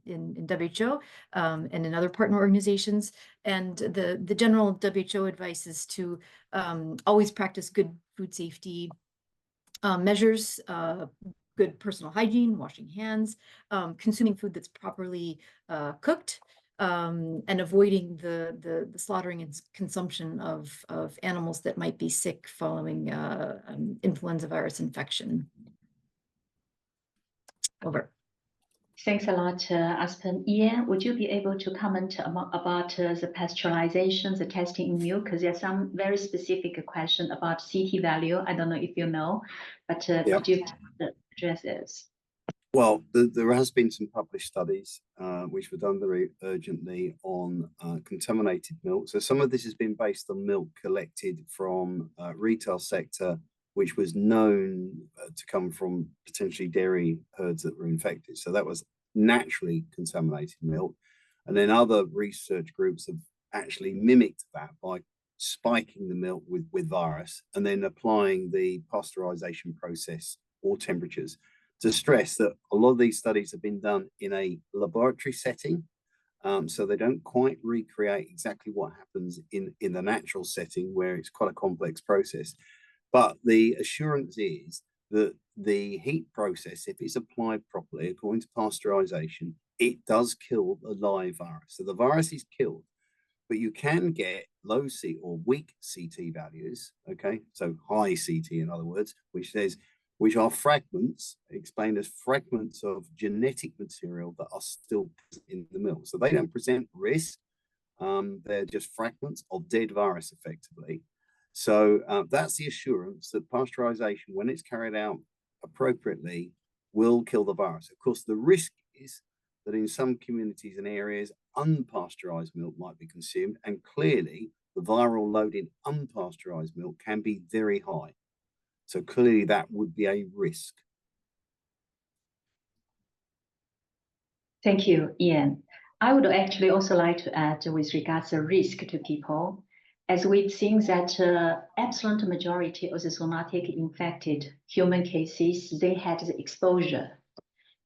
in WHO and in other partner organizations. And the general WHO advice is to always practice good food safety measures, good personal hygiene, washing hands, consuming food that's properly cooked, and avoiding the slaughtering and consumption of animals that might be sick following influenza virus infection. Over. Thanks a lot, Aspen. Ian, would you be able to comment about the pasteurization, the testing in milk? Because there's some very specific question about CT value. I don't know if you know, but could you address this? Well, there has been some published studies which were done very urgently on contaminated milk. So some of this has been based on milk collected from retail sector, which was known to come from potentially dairy herds that were infected. So that was naturally contaminated milk. And then other research groups have actually mimicked that by spiking the milk with virus and then applying the pasteurization process or temperatures. To stress that a lot of these studies have been done in a laboratory setting, so they don't quite recreate exactly what happens in the natural setting, where it's quite a complex process. But the assurance is that the heat process, if it's applied properly, according to pasteurization, it does kill the live virus. So the virus is killed, but you can get low CT or weak CT values, okay? So high CT, in other words, which are fragments, explained as fragments of genetic material that are still in the milk. So they don't present risk. They're just fragments of dead virus, effectively. So that's the assurance that pasteurization, when it's carried out appropriately, will kill the virus. Of course, the risk is that in some communities and areas, unpasteurized milk might be consumed, and clearly the viral load in unpasteurized milk can be very high. So clearly that would be a risk. Thank you, Ian. I would actually also like to add with regards to risk to people, as we've seen that absolute majority of the zoonotic infected human cases, they had the exposure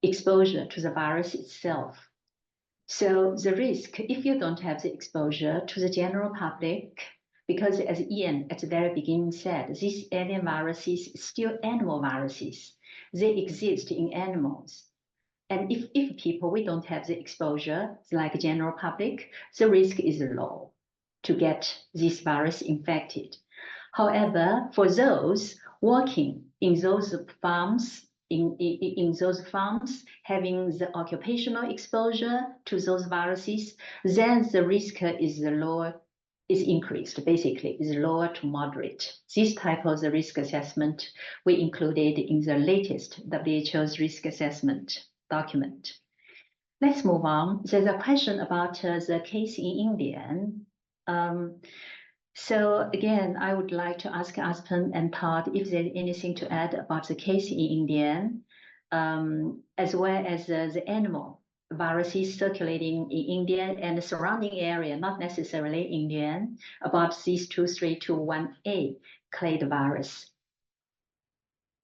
to the virus itself. So the risk, if you don't have the exposure to the general public, because as Ian at the very beginning said, these avian viruses still animal viruses. They exist in animals. And if people, we don't have the exposure, like general public, the risk is low to get this virus infected. However, for those working in those farms, in those farms, having the occupational exposure to those viruses, then the risk is lower, is increased, basically, is lower to moderate. This type of the risk assessment we included in the latest WHO's risk assessment document. Let's move on. There's a question about the case in India. So again, I would like to ask Aspen and Todd if there's anything to add about the case in India, as well as the animal viruses circulating in India and the surrounding area, not necessarily Indian, about this 2321A clade virus.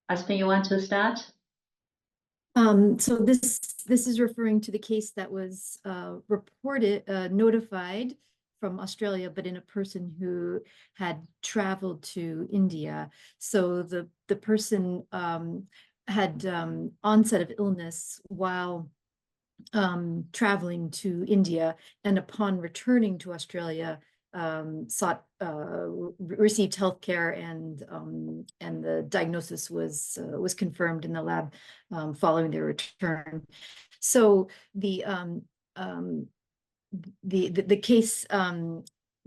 Aspen, you want to start? So this is referring to the case that was notified from Australia, but in a person who had traveled to India. So the person had onset of illness while traveling to India, and upon returning to Australia, received healthcare, and the diagnosis was confirmed in the lab following their return. So the case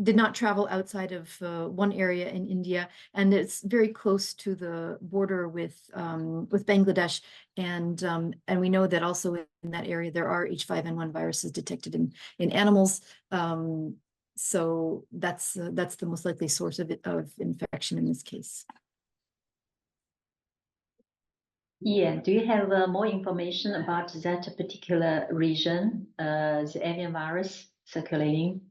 did not travel outside of one area in India, and it's very close to the border with Bangladesh, and we know that also in that area there are H5N1 viruses detected in animals. So that's the most likely source of infection in this case. Ian, do you have more information about that particular region, the avian virus circulating?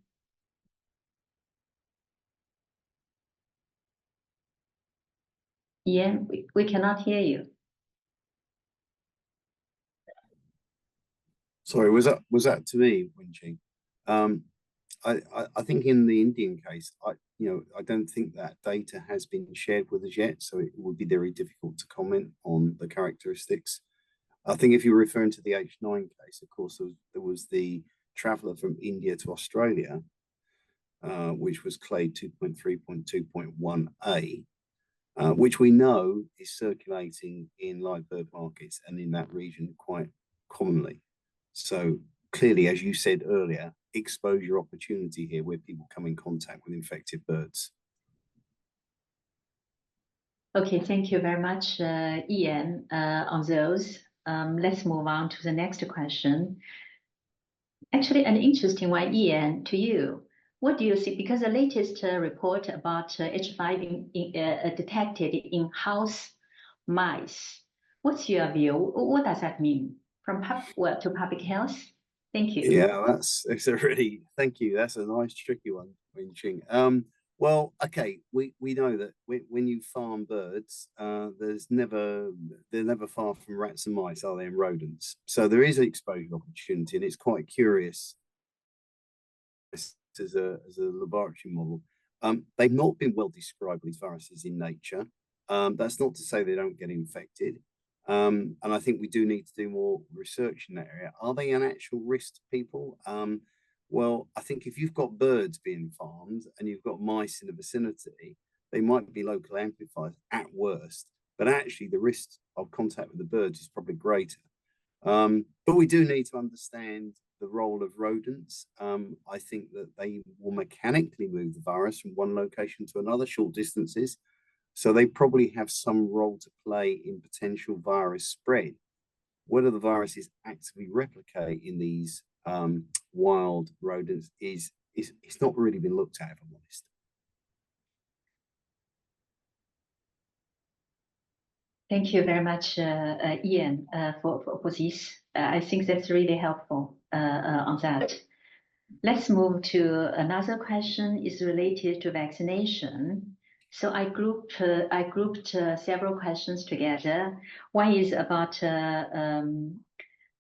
Ian, we cannot hear you. Sorry, was that to me, Wenqing? I think in the Indian case, I don't think that data has been shared with us yet, so it would be very difficult to comment on the characteristics. I think if you're referring to the H9 case, of course, there was the traveller from India to Australia, which was clade 2.3.2.1a, which we know is circulating in live bird markets and in that region quite commonly. So clearly, as you said earlier, exposure opportunity here where people come in contact with infected birds. Okay, thank you very much, Ian, on those. Let's move on to the next question. Actually, an interesting one, Ian, to you. What do you see? Because the latest report about H5 detected in house mice. What's your view? What does that mean from to public health? Thank you. Yeah, thank you. That's a nice, tricky one, Wenqing. Well, okay, we know that when you farm birds, they're never far from rats and mice, are they, and rodents? So there is an exposure opportunity, and it's quite curious as a laboratory model. They've not been well described, these viruses, in nature. That's not to say they don't get infected. And I think we do need to do more research in that area. Are they an actual risk to people? Well, I think if you've got birds being farmed and you've got mice in the vicinity, they might be local amplifiers at worst, but actually the risk of contact with the birds is probably greater. But we do need to understand the role of rodents. I think that they will mechanically move the virus from one location to another, short distances. So they probably have some role to play in potential virus spread. Whether the viruses actively replicate in these wild rodents it's not really been looked at, if I'm honest. Thank you very much, Ian, for this I think that's really helpful on that. Let's move to another question is related to vaccination. So I grouped several questions together. One is about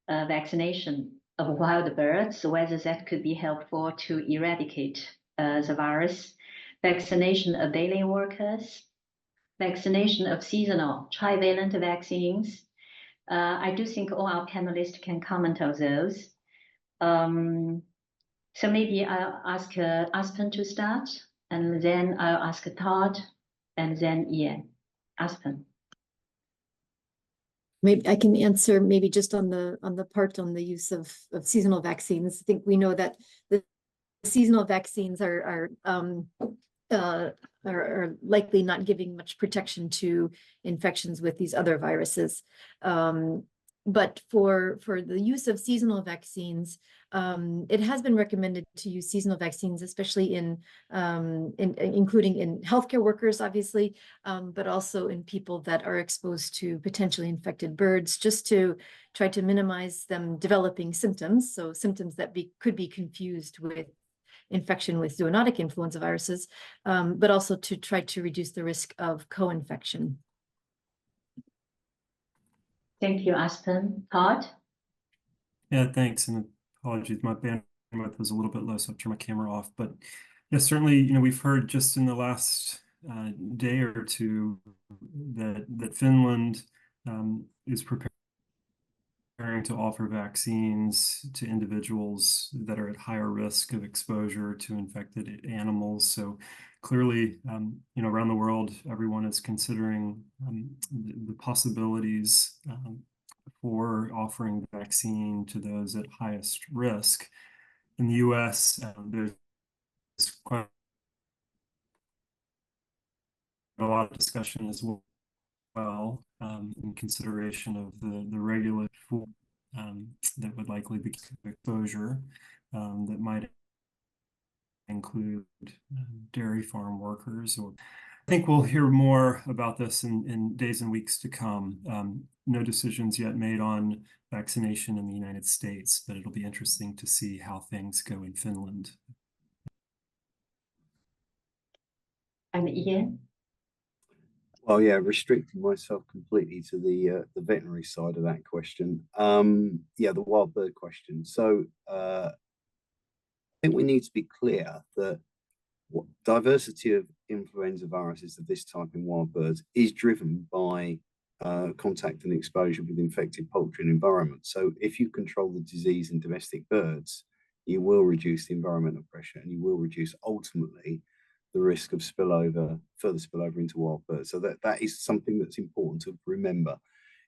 vaccination of wild birds, whether that could be helpful to eradicate the virus, vaccination of daily workers, vaccination of seasonal trivalent vaccines. I do think all our panelists can comment on those. So maybe I'll ask Aspen to start, and then I'll ask Todd, and then Ian. Aspen. Maybe I can answer maybe just on the use of seasonal vaccines. I think we know that the seasonal vaccines are likely not giving much protection to infections with these other viruses. But for the use of seasonal vaccines, it has been recommended to use seasonal vaccines, especially including in healthcare workers, obviously, but also in people that are exposed to potentially infected birds, just to try to minimize them developing symptoms. So symptoms that could be confused with infection with zoonotic influenza viruses, but also to try to reduce the risk of co-infection. Thank you, Aspen. Todd? Yeah, thanks. And apologies, my bandwidth was a little bit low, so I'll turn my camera off. But yeah, certainly, we've heard just in the last day or two that Finland is preparing to offer vaccines to individuals that are at higher risk of exposure to infected animals. So clearly, around the world, everyone is considering the possibilities for offering vaccine to those at highest risk. In the U.S., there's quite a lot of discussion as well in consideration of the regulatory that would likely be exposure that might include dairy farm workers. Or I think we'll hear more about this in days and weeks to come. No decisions yet made on vaccination in the United States, but it'll be interesting to see how things go in Finland. And Ian? Well, yeah, restricting myself completely to the veterinary side of that question. Yeah, the wild bird question. So I think we need to be clear that diversity of influenza viruses of this type in wild birds is driven by contact and exposure with infected poultry and environment. So if you control the disease in domestic birds, you will reduce the environmental pressure, and you will reduce ultimately the risk of further spillover into wild birds. So that is something that's important to remember.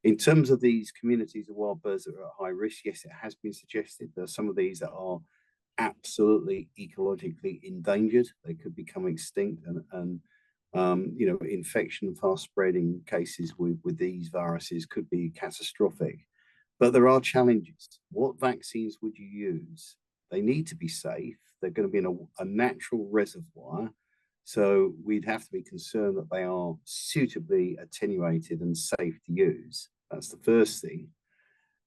In terms of these communities of wild birds that are at high risk, yes, it has been suggested there are some of these that are absolutely ecologically endangered. They could become extinct, and infection and fast spreading cases with these viruses could be catastrophic. But there are challenges. What vaccines would you use? They need to be safe. They're going to be in a natural reservoir. So we'd have to be concerned that they are suitably attenuated and safe to use. That's the first thing.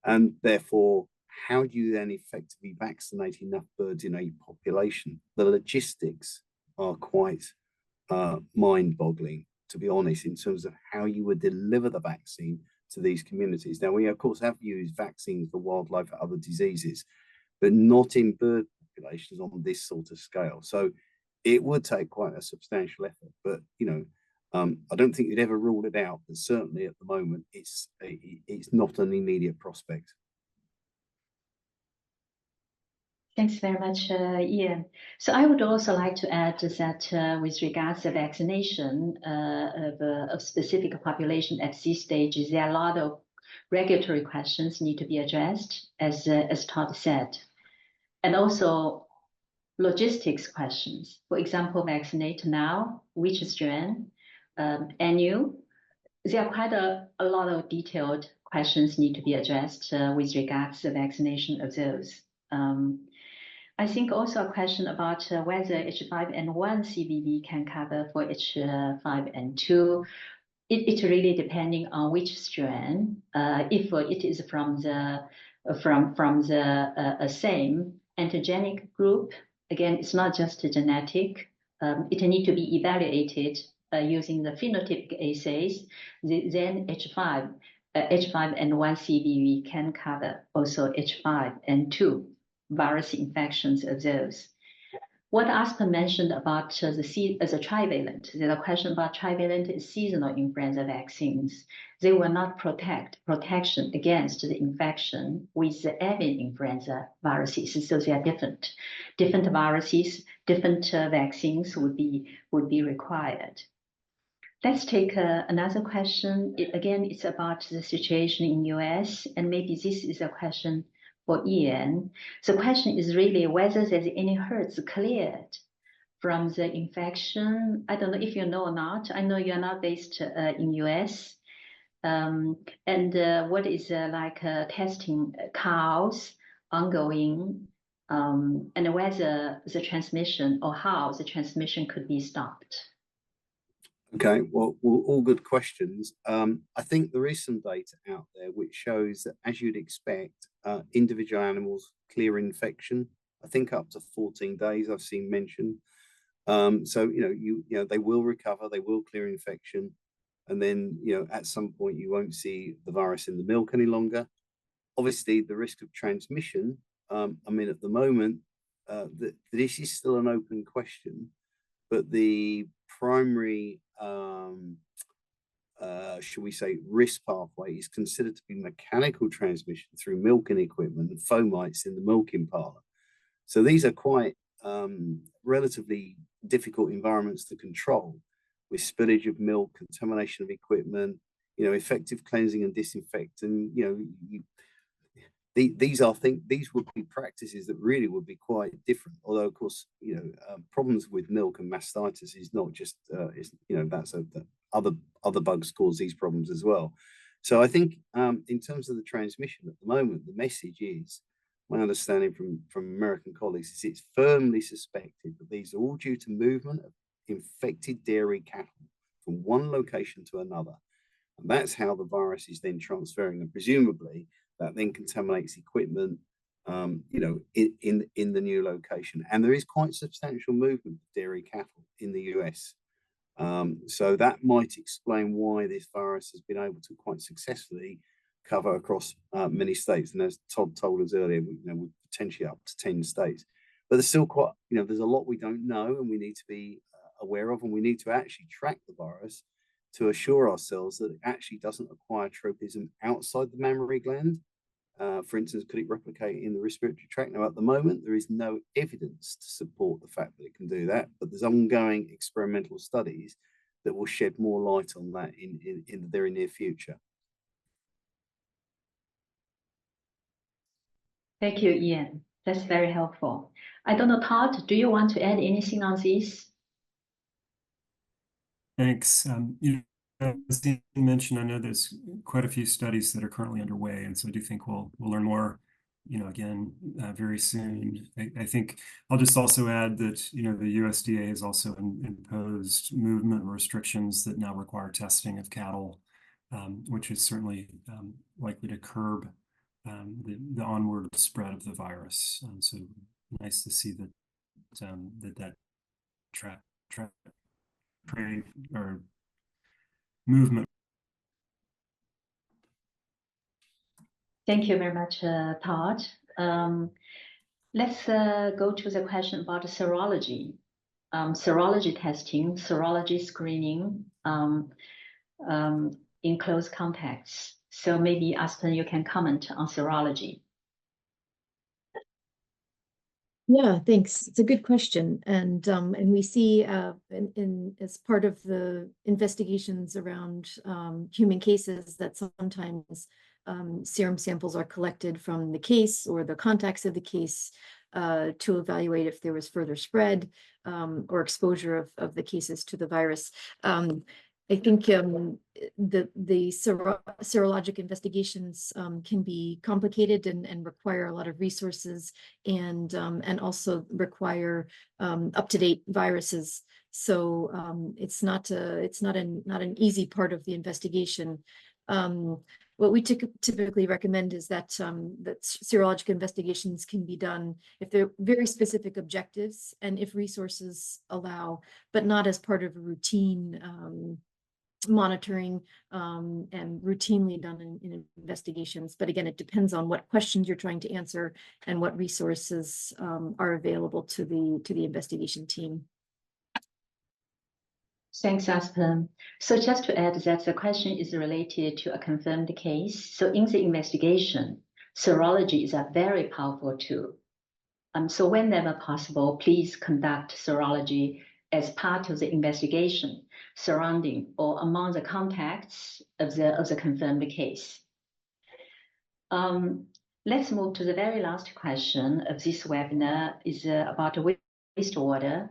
And therefore, how do you then effectively vaccinate enough birds in a population? The logistics are quite mind-boggling, to be honest, in terms of how you would deliver the vaccine to these communities. Now, we, of course, have used vaccines for wildlife for other diseases, but not in bird populations on this sort of scale. So it would take quite a substantial effort, but I don't think you'd ever rule it out. But certainly at the moment, it's not an immediate prospect. Thanks very much, Ian. So I would also like to add that with regards to vaccination of specific population at this stage, there are a lot of regulatory questions need to be addressed, as Todd said, and also logistics questions. For example, vaccinate now, which strain, NU. There are quite a lot of detailed questions need to be addressed with regards to vaccination of those. I think also a question about whether H5N1 CVV can cover for H5N2. It's really depending on which strain. If it is from the from the same antigenic group. Again, it's not just genetic. It needs to be evaluated using the phenotypic assays. Then H5N1 CVV can cover also H5N2 virus infections of those. What Aspen mentioned about the trivalent, the question about trivalent seasonal influenza vaccines, they will not protection against the infection with the avian influenza viruses. So they are different viruses, different vaccines would be required. Let's take another question. Again, it's about the situation in US, and maybe this is a question for Ian. The question is really whether there's any herds cleared from the infection. I don't know if you know or not. I know you're not based in US. And what is testing cows ongoing, and whether the transmission or how the transmission could be stopped. Okay, well, all good questions. I think there is some data out there which shows that, as you'd expect, individual animals clear infection. I think up to 14 days I've seen mentioned. So you know they will recover, they will clear infection, and then at some point you won't see the virus in the milk any longer. Obviously, the risk of transmission. I mean, at the moment, this is still an open question, but the primary should we say risk pathway is considered to be mechanical transmission through milking equipment and fomites in the milking parlor. So these are quite relatively difficult environments to control, with spillage of milk, contamination of equipment, effective cleansing and disinfecting. These would be practices that really would be quite different. Although, of course, problems with milk and mastitis is not just other bugs cause these problems as well. So I think in terms of the transmission at the moment, the message is, my understanding from American colleagues, is it's firmly suspected that these are all due to movement of infected dairy cattle from one location to another, and that's how the virus is then transferring, and presumably that then contaminates equipment, in the new location. And there is quite substantial movement of dairy cattle in the US. So that might explain why this virus has been able to quite successfully cover across many states. And as Todd told us earlier, we're potentially up to 10 states. But there's still quite, there's a lot we don't know, and we need to be aware of, and we need to actually track the virus to assure ourselves that it actually doesn't acquire tropism outside the mammary gland. For instance, could it replicate in the respiratory tract? Now, at the moment, there is no evidence to support the fact that it can do that, but there's ongoing experimental studies that will shed more light on that in the very near future. Thank you, Ian. That's very helpful. I don't know, Todd, do you want to add anything on this? Thanks. As Ian mentioned, I know there's quite a few studies that are currently underway, and so I do think we'll learn more, again, very soon. I think I'll just also add that, the USDA has also imposed movement restrictions that now require testing of cattle, which is certainly likely to curb the onward spread of the virus. So nice to see that trade or movement. Thank you very much, Todd. Let's go to the question about serology. Serology testing, serology screening in close contacts. So maybe, Aspen, you can comment on serology. Yeah, thanks. It's a good question, and we see as part of the investigations around human cases that sometimes serum samples are collected from the case or the contacts of the case to evaluate if there was further spread or exposure of the cases to the virus. I think the serologic investigations can be complicated and require a lot of resources, and also require up-to-date viruses. So it's not an easy part of the investigation. What we typically recommend is that that serologic investigations can be done if they're very specific objectives and if resources allow, but not as part of a routine monitoring and routinely done in investigations. But again, it depends on what questions you're trying to answer and what resources are available to the investigation team. Thanks, Aspen. So just to add that the question is related to a confirmed case. So in the investigation, serology is a very powerful tool. So whenever possible, please conduct serology as part of the investigation surrounding or among the contacts of the confirmed case. Let's move to the very last question of this webinar is about wastewater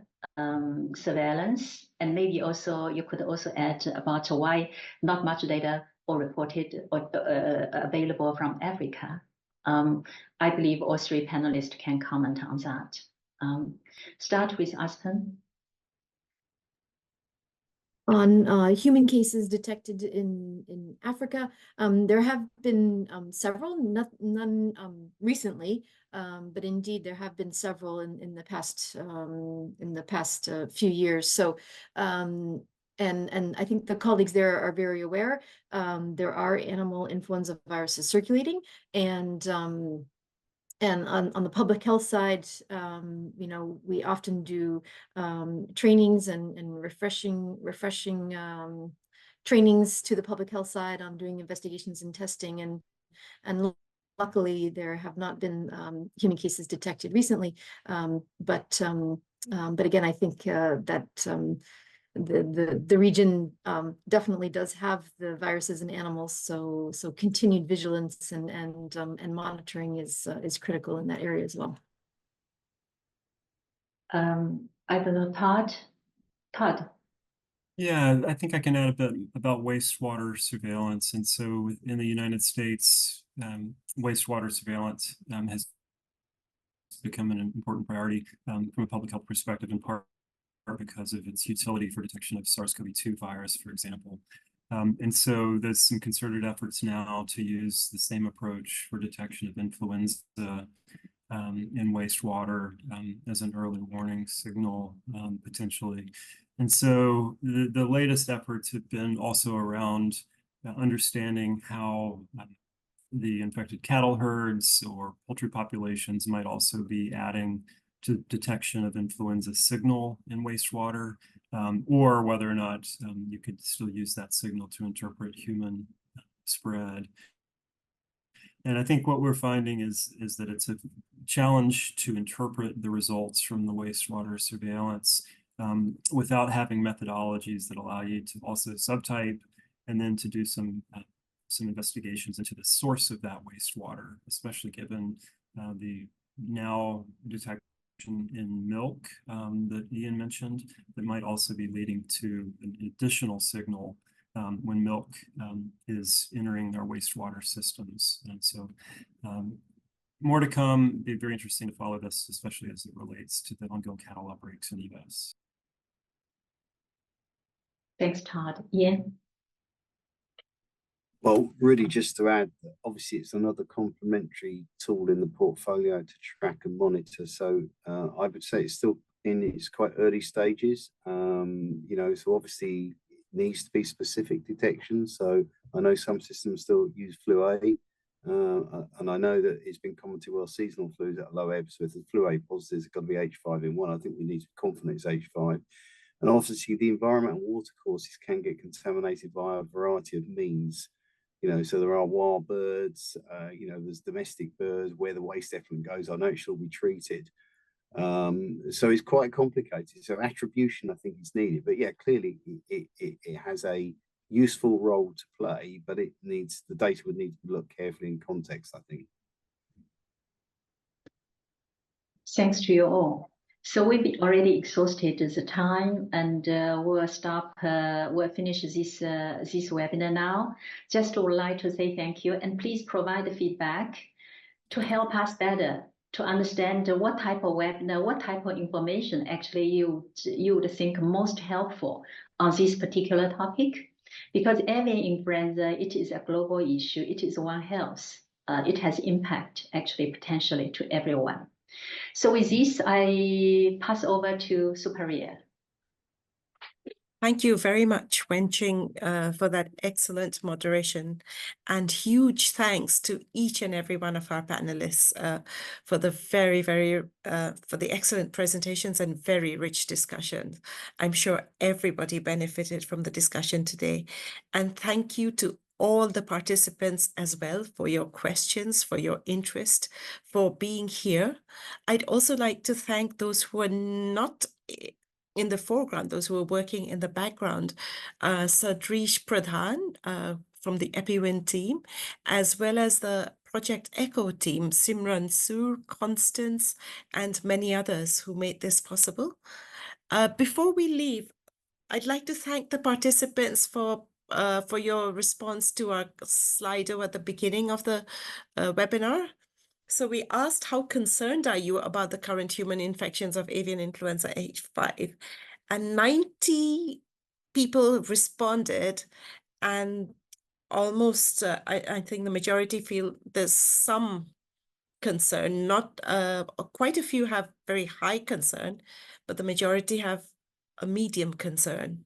surveillance, and maybe also you could also add about why not much data or reported or available from Africa. I believe all three panelists can comment on that. Start with Aspen. On human cases detected in Africa, there have been several, none recently, but indeed there have been several in the past few years. So, and I think the colleagues there are very aware. There are animal influenza viruses circulating, and on the public health side, you know, we often do trainings and refreshing trainings to the public health side on doing investigations and testing, and luckily there have not been human cases detected recently. But again, I think that the region definitely does have the viruses in animals, so continued vigilance and monitoring is critical in that area as well. I don't know, Todd. Yeah, I think I can add a bit about wastewater surveillance. And so in the United States, wastewater surveillance has become an important priority from a public health perspective, in part because of its utility for detection of SARS-CoV-2 virus, for example. And so there's some concerted efforts now to use the same approach for detection of influenza in wastewater as an early warning signal, potentially. And so the latest efforts have been also around understanding how the infected cattle herds or poultry populations might also be adding to detection of influenza signal in wastewater, or whether or not you could still use that signal to interpret human spread. And I think what we're finding is that it's a challenge to interpret the results from the wastewater surveillance without having methodologies that allow you to also subtype and then to do some investigations into the source of that wastewater, especially given the now detection in milk that Ian mentioned, that might also be leading to an additional signal when milk is entering our wastewater systems. And so more to come. It'd be very interesting to follow this, especially as it relates to the ongoing cattle outbreaks in the US. Thanks, Todd. Ian? Well, really just to add, obviously it's another complementary tool in the portfolio to track and monitor. So I would say it's still in its quite early stages. You know, so obviously it needs to be specific detection. So I know some systems still use flu A, and I know that it's been commented, well, seasonal flus at low ebb. So if the flu A positives, it's got to be H5N1. I think we need to be confident it's H5. And obviously the environmental water courses can get contaminated by a variety of means. You know, so there are wild birds, you know, there's domestic birds, where the waste effluent goes, I know it shall be treated. So it's quite complicated. So attribution, I think, is needed. But yeah, clearly it has a useful role to play, but it needs, the data would need to be looked carefully in context, I think. Thanks to you all. So we've already exhausted the time, and we'll finish this webinar now. Just would like to say thank you, and please provide the feedback to help us better to understand what type of webinar, what type of information actually you would think most helpful on this particular topic. Because avian influenza, it is a global issue. It is One Health. It has impact actually potentially to everyone. So with this, I pass over to Superior. Thank you very much, Wenqing, for that excellent moderation. And huge thanks to each and every one of our panelists for the for the excellent presentations and very rich discussion. I'm sure everybody benefited from the discussion today. And thank you to all the participants as well for your questions, for your interest, for being here. I'd also like to thank those who are not in the foreground, those who are working in the background, Sadrish Pradhan from the EPI-WIN team, as well as the Project ECHO team, Simran Sur, Constance, and many others who made this possible. Before we leave, I'd like to thank the participants for your response to our Slido at the beginning of the webinar. So we asked, how concerned are you about the current human infections of avian influenza H5? And 90 people responded, and almost, I think the majority feel there's some concern, not quite a few have very high concern, but the majority have a medium concern.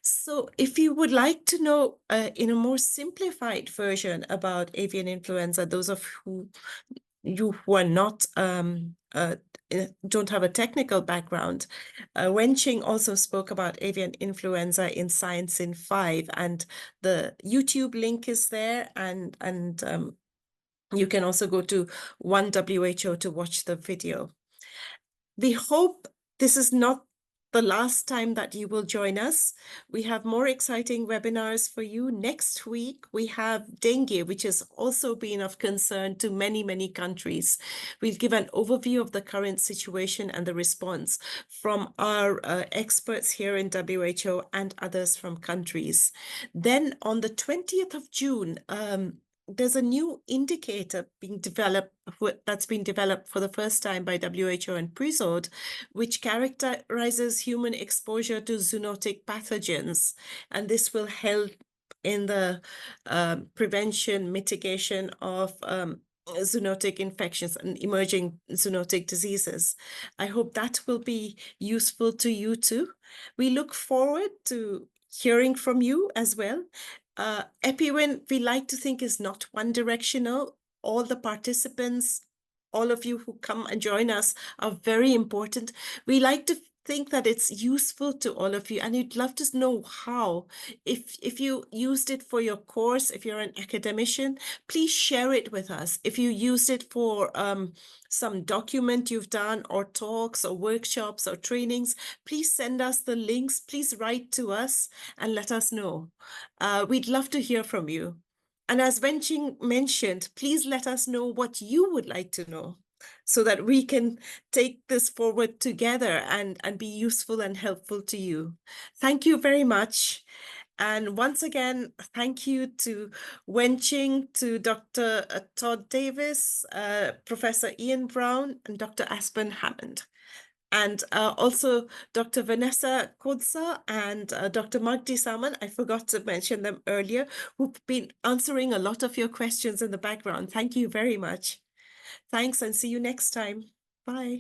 So if you would like to know in a more simplified version about avian influenza, those of you who are not don't have a technical background, Wenqing also spoke about avian influenza in Science in 5, and the YouTube link is there, and you can also go to One WHO to watch the video. We hope this is not the last time that you will join us. We have more exciting webinars for you. Next week, we have dengue, which has also been of concern to many, many countries. We'll give an overview of the current situation and the response from our experts here in WHO and others from countries. Then on the 20th of June, there's a new indicator being developed that's been developed for the first time by WHO and PRESOD, which characterizes human exposure to zoonotic pathogens. And this will help in the prevention, mitigation of zoonotic infections and emerging zoonotic diseases. I hope that will be useful to you too. We look forward to hearing from you as well. EPI-WIN, we like to think, is not one directional. All the participants, all of you who come and join us are very important. We like to think that it's useful to all of you, and you'd love to know how. If you used it for your course, if you're an academician, please share it with us. If you used it for some document you've done, or talks or workshops or trainings, please send us the links. Please write to us and let us know. We'd love to hear from you. And as Wenqing mentioned, please let us know what you would like to know, so that we can take this forward together and be useful and helpful to you. Thank you very much. And once again, thank you to Wenqing, to Dr. Todd Davis, Professor Ian Brown, and Dr. Aspen Hammond. And also Dr. Vanessa Kodsa and Dr. Magdi Salman, I forgot to mention them earlier, who've been answering a lot of your questions in the background. Thank you very much. Thanks, and see you next time. Bye.